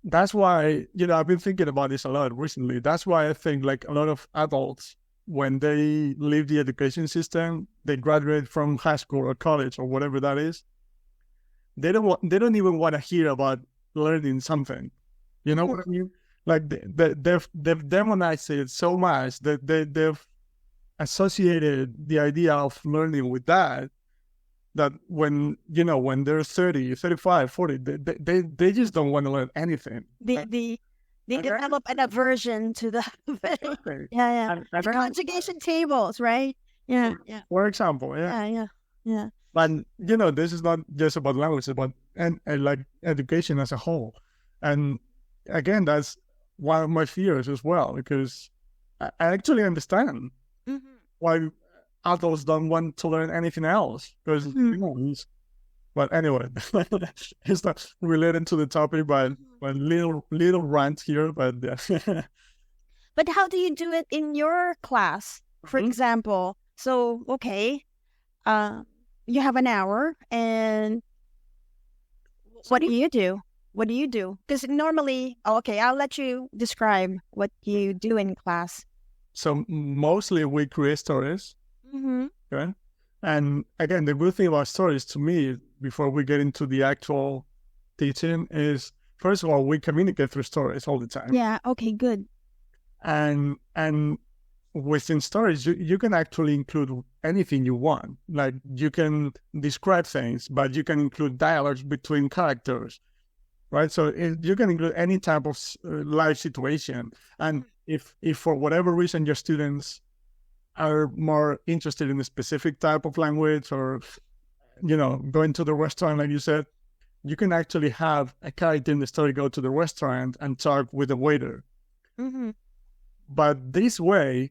That's why, I've been thinking about this a lot recently. That's why I think like a lot of adults, when they leave the education system, they graduate from high school or college or whatever that is, they don't even want to hear about learning something. You know what I mean? Like they've demonized it so much that they've associated the idea of learning with that when they're 30, 35, 40, they just don't want to learn anything. They develop an aversion to the yeah. And conjugation tables, right? Yeah. For example, yeah. But this is not just about language, but like education as a whole. And again, that's one of my fears as well, because I actually understand why adults don't want to learn anything else. Because but anyway, it's not related to the topic, but little rant here. But yeah. But how do you do it in your class, for example? So okay, you have an hour, and what do you do? What do you do? Because normally, okay, I'll let you describe what you do in class. So mostly we create stories. Okay? And again, the good thing about stories to me, before we get into the actual teaching, is first of all, we communicate through stories all the time. Yeah, okay, good. And within stories, you can actually include anything you want. Like you can describe things, but you can include dialogues between characters, right? So you can include any type of life situation. And if for whatever reason your students are more interested in a specific type of language, or going to the restaurant, like you said, you can actually have a character in the story go to the restaurant and talk with the waiter. But this way,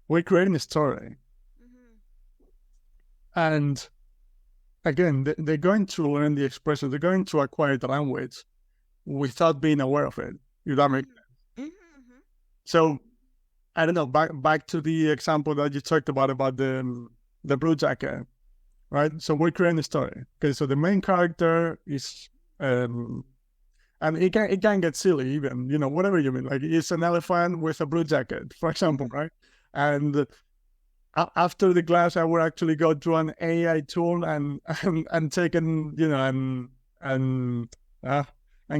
we're creating a story. And again, they're going to learn the expression, they're going to acquire the language without being aware of it, if that makes sense. So I don't know, back to the example that you talked about the blue jacket, right? So we're creating a story. Okay, so the main character is, and it can get silly even, whatever you mean. Like it's an elephant with a blue jacket, for example, right? And after the class, I would actually go to an AI tool and take and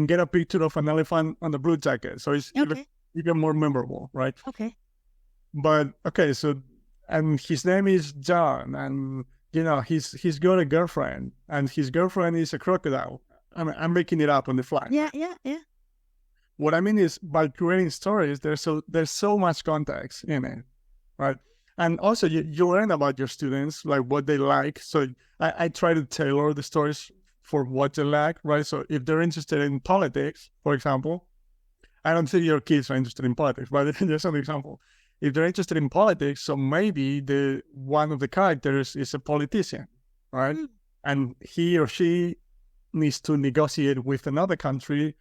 get a picture of an elephant on the blue jacket. So it's become more memorable, right? Okay. But okay, so and his name is John, and he's got a girlfriend, and his girlfriend is a crocodile. I'm making it up on the fly. Yeah, yeah, yeah. What I mean is, by creating stories, there's so much context in it, right? And also, you learn about your students, like what they like. So I try to tailor the stories for what they like, right? So if they're interested in politics, for example, I don't think your kids are interested in politics, but just an example. If they're interested in politics, so maybe the one of the characters is a politician, right? Mm. And he or she needs to negotiate with another country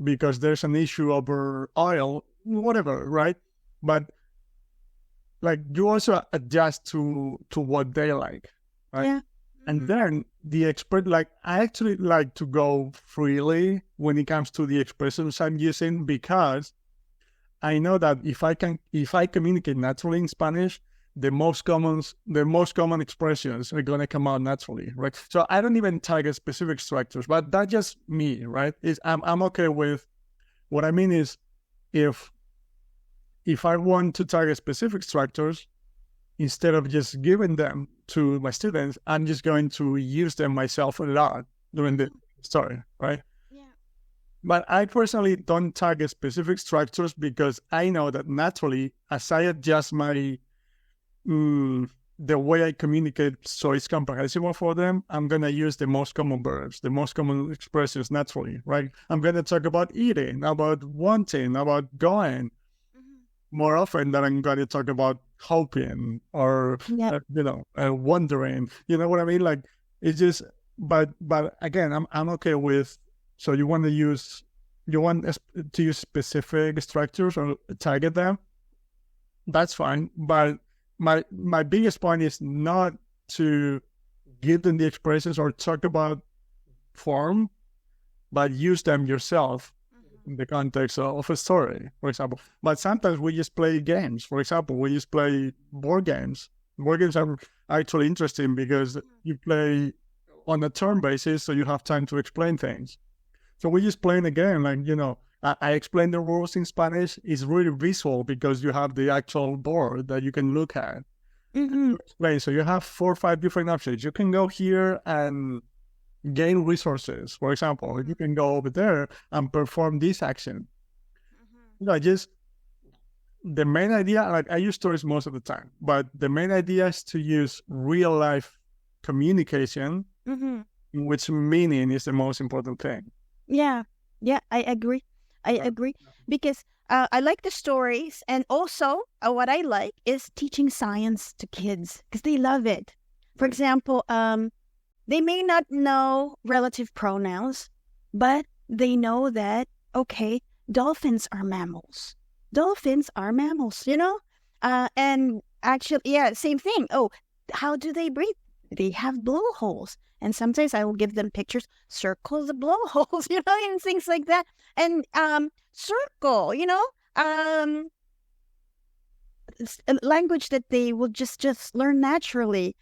because there's an issue over oil, whatever, right? But like you also adjust to what they like, right? Yeah. And then the expert, like I actually like to go freely when it comes to the expressions I'm using, because I know that if I communicate naturally in Spanish, the most common expressions are gonna come out naturally, right? So I don't even target specific structures, but that's just me, right? I'm okay with what I mean is if I want to target specific structures, instead of just giving them to my students, I'm just going to use them myself a lot during the story, right? Yeah. But I personally don't target specific structures because I know that naturally, as I adjust the way I communicate so it's comprehensible for them, I'm going to use the most common verbs, the most common expressions naturally, right? I'm going to talk about eating, about wanting, about going more often than I'm going to talk about hoping or, Yeah. wondering. You know what I mean? Like, it's just, but again, I'm okay with, so you want to use specific structures or target them, that's fine. But my biggest point is not to give them the expressions or talk about form, but use them yourself in the context of a story, for example. But sometimes we just play games. For example, we just play board games. Board games are actually interesting because you play on a turn basis, so you have time to explain things. So we just playing a game, like, I explain the rules in Spanish. It's really visual because you have the actual board that you can look at. Explain. So you have 4 or 5 different options. You can go here and gain resources, for example. You can go over there and perform this action. Just the main idea, like I use stories most of the time, but the main idea is to use real life communication, in which meaning is the most important thing. Yeah. Yeah, I agree. I agree because I like the stories, and also what I like is teaching science to kids because they love it. For example, they may not know relative pronouns, but they know that, okay, dolphins are mammals. Dolphins are mammals, and actually, yeah, same thing. Oh, how do they breathe? They have blowholes. And sometimes I will give them pictures, circle the blowholes, and things like that. And circle, a language that they will just learn naturally.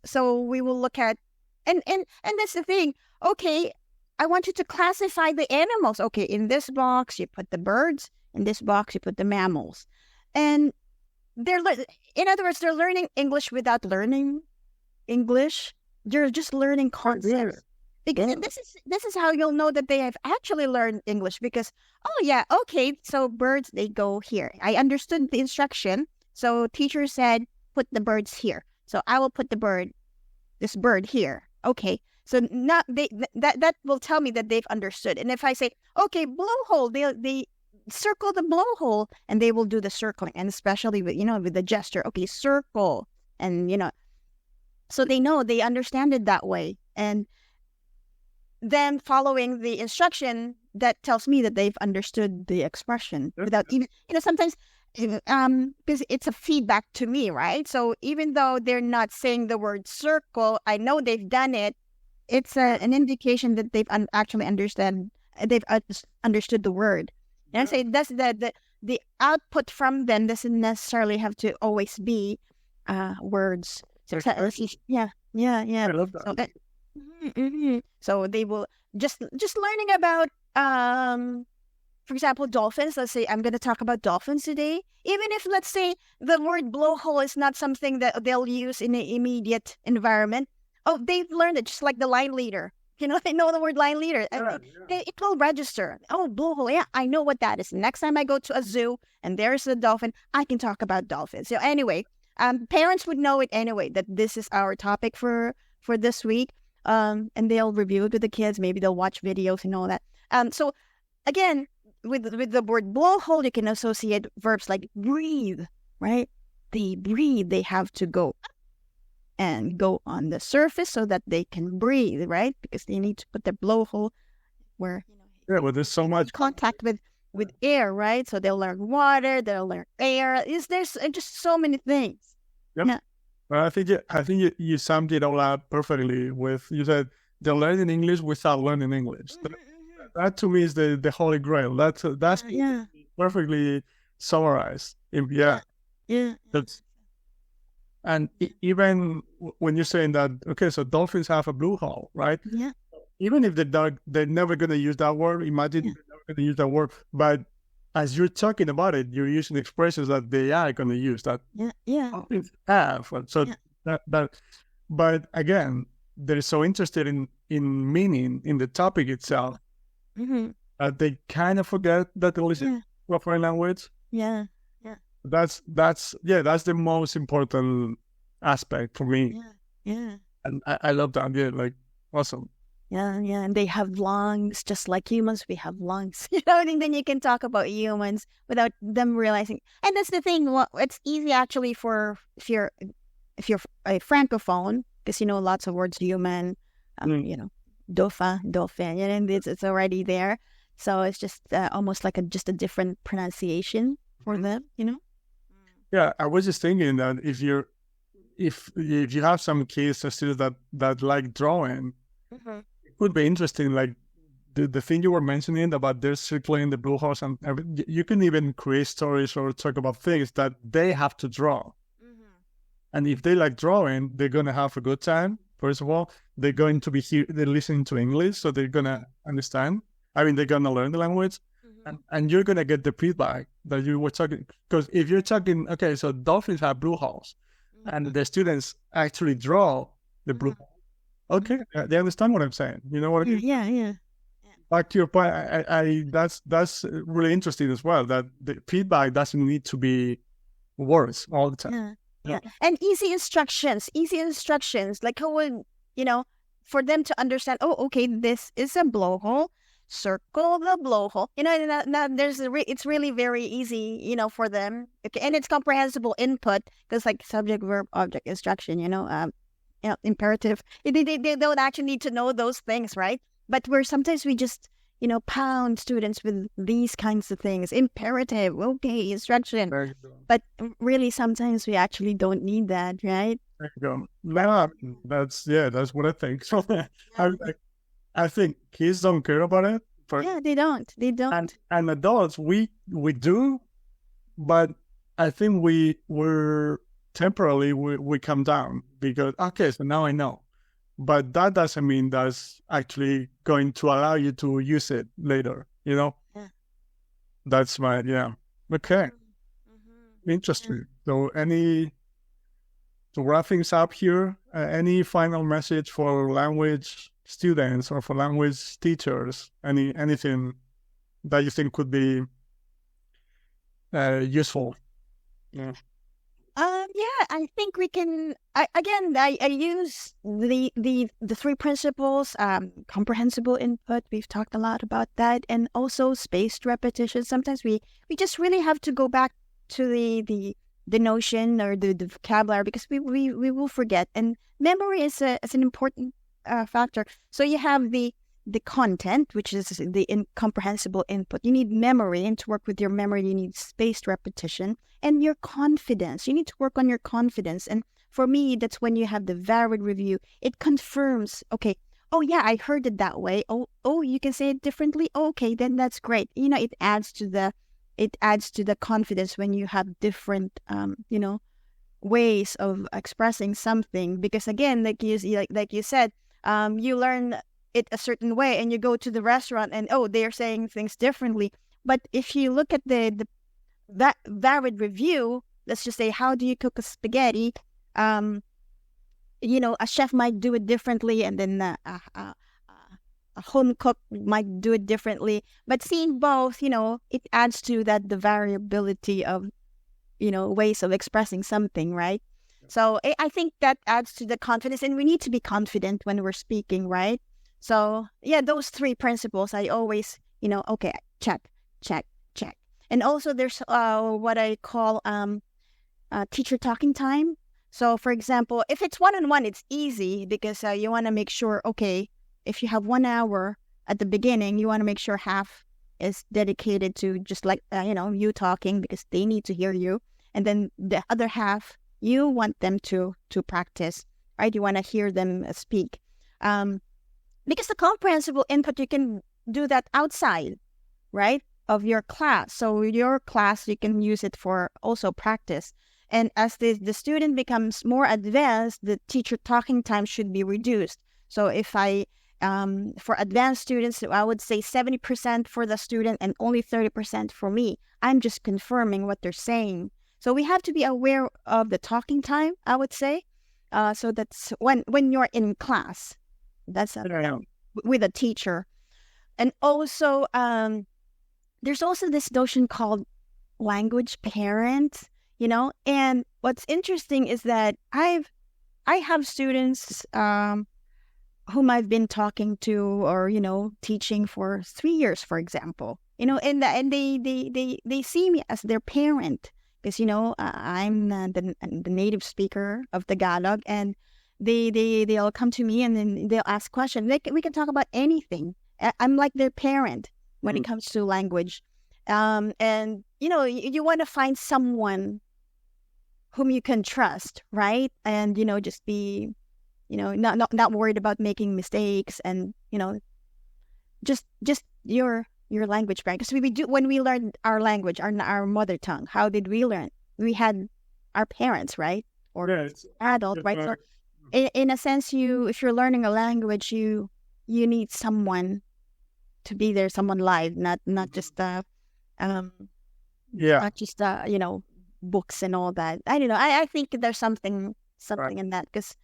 So we will look at, and that's the thing. Okay, I want you to classify the animals. Okay, in this box you put the birds. In this box you put the mammals, and in other words, they're learning English without learning English. You're just learning concepts. Because this is how you'll know that they have actually learned English, because, oh yeah, okay, so birds, they go here. I understood the instruction. So teacher said, put the birds here. So I will put this bird here. Okay. So not that will tell me that they've understood. And if I say, okay, blowhole, they circle the blowhole, and they will do the circling, and especially with the gesture. Okay, circle, and so they understand it that way. And then following the instruction, that tells me that they've understood the expression without even, sometimes, because it's a feedback to me, right? So even though they're not saying the word circle, I know they've done it. It's an indication that they've actually they've understood the word. And I say that's the output from them doesn't necessarily have to always be words. So, yeah. I love that. So they will just learning about for example, dolphins. Let's say I'm going to talk about dolphins today. Even if, let's say, the word blowhole is not something that they'll use in the immediate environment. Oh, they've learned it, just like the line leader. They know the word line leader. It will register. Oh, blowhole. Yeah, I know what that is. Next time I go to a zoo and there's a dolphin, I can talk about dolphins. So anyway, parents would know it anyway, that this is our topic for this week. And they'll review it with the kids. Maybe they'll watch videos and all that. So again, with the word blowhole, you can associate verbs like breathe, right? They breathe. They have to go up and go on the surface so that they can breathe, right? Because they need to put their blowhole where well, there's so much contact with air, right? So they'll learn water, they'll learn air. There's just so many things. Yep. Yeah. Well, I think you summed it all up perfectly. You said they're learning English without learning English. That to me is the holy grail. That's perfectly summarized. Yeah. That's, and even when you're saying that, okay, so dolphins have a blue hole, right? Yeah. Even if they're never going to use that word. Imagine they're never going to use that word, but as you're talking about it, you're using expressions that they are going to use. That dolphins have. So that. But again, they're so interested in meaning in the topic itself. They kind of forget that they listen to a foreign language. Yeah. That's the most important aspect for me. Yeah. And I love that. Yeah, like awesome. Yeah. And they have lungs, just like humans. We have lungs. And then you can talk about humans without them realizing. And that's the thing. Well, it's easy actually for if you're a francophone, because lots of words, human, dolphin, and it's already there. So it's just almost like just a different pronunciation for them, Yeah, I was just thinking that if you have some kids or students that like drawing, it could be interesting. Like the thing you were mentioning about their circling the blue house, and you can even create stories or talk about things that they have to draw. And if they like drawing, they're gonna have a good time. First of all, they're going to be they're listening to English, so they're gonna understand. I mean, they're gonna learn the language. And you're going to get the feedback that you were talking. Because if you're talking, okay, so dolphins have blue holes, and the students actually draw the blue hole. Okay, they understand what I'm saying. You know what I mean? Yeah. Back to your point, that's really interesting as well, that the feedback doesn't need to be words all the time. Yeah. And easy instructions. Like how would, for them to understand, oh, okay, this is a blowhole. Circle the blowhole. It's really very easy, for them. Okay, and it's comprehensible input because like subject, verb, object, instruction. Imperative. They don't actually need to know those things, right? But sometimes we just pound students with these kinds of things. Imperative, okay, instruction. But really, sometimes we actually don't need that, right? There you go. No, that's what I think. So I think kids don't care about it. They don't. And adults, we do, but I think we're temporarily we come down because okay, so now I know, but that doesn't mean that's actually going to allow you to use it later. That's my okay. Interesting. So to wrap things up here, any final message for language students or for language teachers? Anything that you think could be useful? I think we can. I use the three principles. Comprehensible input. We've talked a lot about that, and also spaced repetition. Sometimes we just really have to go back to the notion or the vocabulary because we will forget. And memory is an important factor. So you have the content, which is the incomprehensible input. You need memory, and to work with your memory, you need spaced repetition and your confidence. You need to work on your confidence. And for me, that's when you have the varied review. It confirms, okay, oh yeah, I heard it that way. Oh, you can say it differently. Okay, then that's great. It adds to the confidence when you have different, ways of expressing something. Because again, like you said, you learn it a certain way and you go to the restaurant and they're saying things differently. But if you look at that varied review, let's just say, how do you cook a spaghetti? A chef might do it differently, and then a home cook might do it differently. But seeing both, it adds to that the variability of ways of expressing something, right? So I think that adds to the confidence, and we need to be confident when we're speaking, right? So yeah, those three principles I always, okay, check, check, check. And also there's what I call teacher talking time. So for example, if it's one-on-one, it's easy because you want to make sure, okay, if you have 1 hour at the beginning, you want to make sure half is dedicated to just like, you talking because they need to hear you. And then the other half, you want them to practice, right? You want to hear them speak. Because the comprehensible input, you can do that outside, right, of your class. So your class, you can use it for also practice. And as the student becomes more advanced, the teacher talking time should be reduced. So if for advanced students, I would say 70% for the student and only 30% for me. I'm just confirming what they're saying. So we have to be aware of the talking time, I would say. So that's when you're in class, that's with a teacher. And also, there's also this notion called language parent, and what's interesting is that I have students whom I've been talking to or, teaching for 3 years, for example, and they see me as their parent because, I'm the native speaker of Tagalog, and they'll come to me and then they'll ask questions. We can talk about anything. I'm like their parent when it comes to language. And, you want to find someone whom you can trust, right? And, just be, not worried about making mistakes and, just your language, right? Because we do, when we learned our language, our mother tongue, how did we learn? We had our parents, right? Or adult, right? So in a sense, if you're learning a language, you need someone to be there, someone live, not just not just books and all that. I don't know. I think there's something in that because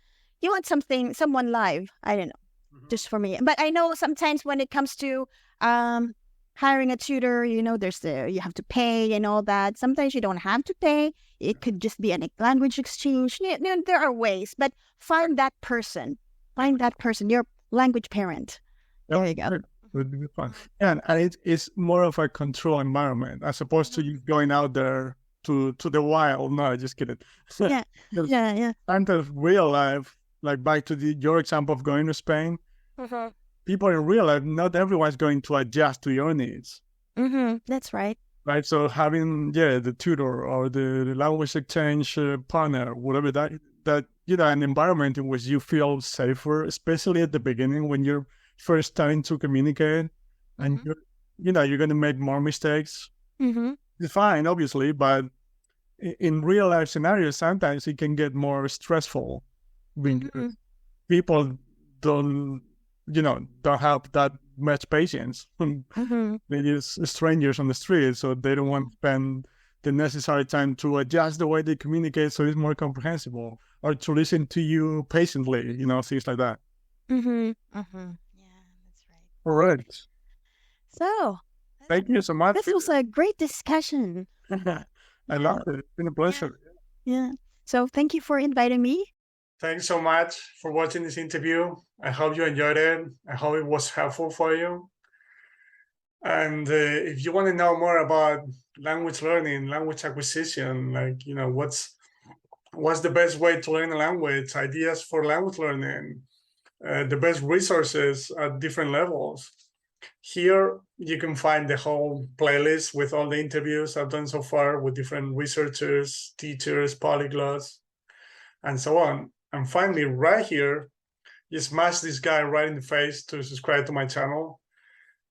you want someone live. I don't know, just for me. But I know sometimes when it comes to hiring a tutor, there's you have to pay and all that. Sometimes you don't have to pay. It could just be a language exchange. There are ways, but find that person, your language parent. There you go. Would be fun. And it's more of a control environment as opposed to you going out there to the wild. No, just kidding. Yeah. And of real life, like back to your example of going to Spain, people in real life, not everyone's going to adjust to your needs. That's right. Right. So having the tutor or the language exchange partner, whatever that an environment in which you feel safer, especially at the beginning when you're first starting to communicate, and you're going to make more mistakes. It's fine, obviously, but in real life scenarios, sometimes it can get more stressful because people don't have that much patience. They're just strangers on the street, so they don't want to spend the necessary time to adjust the way they communicate so it's more comprehensible, or to listen to you patiently, things like that. All right. So, thank you so much. This was a great discussion. I love it. It's been a pleasure. Yeah. So, thank you for inviting me. Thanks so much for watching this interview. I hope you enjoyed it. I hope it was helpful for you. And if you want to know more about language learning, language acquisition, like, what's the best way to learn a language, ideas for language learning, the best resources at different levels. Here, you can find the whole playlist with all the interviews I've done so far with different researchers, teachers, polyglots, and so on. And finally, right here, you smash this guy right in the face to subscribe to my channel.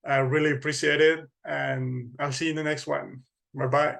I really appreciate it, and I'll see you in the next one. Bye-bye.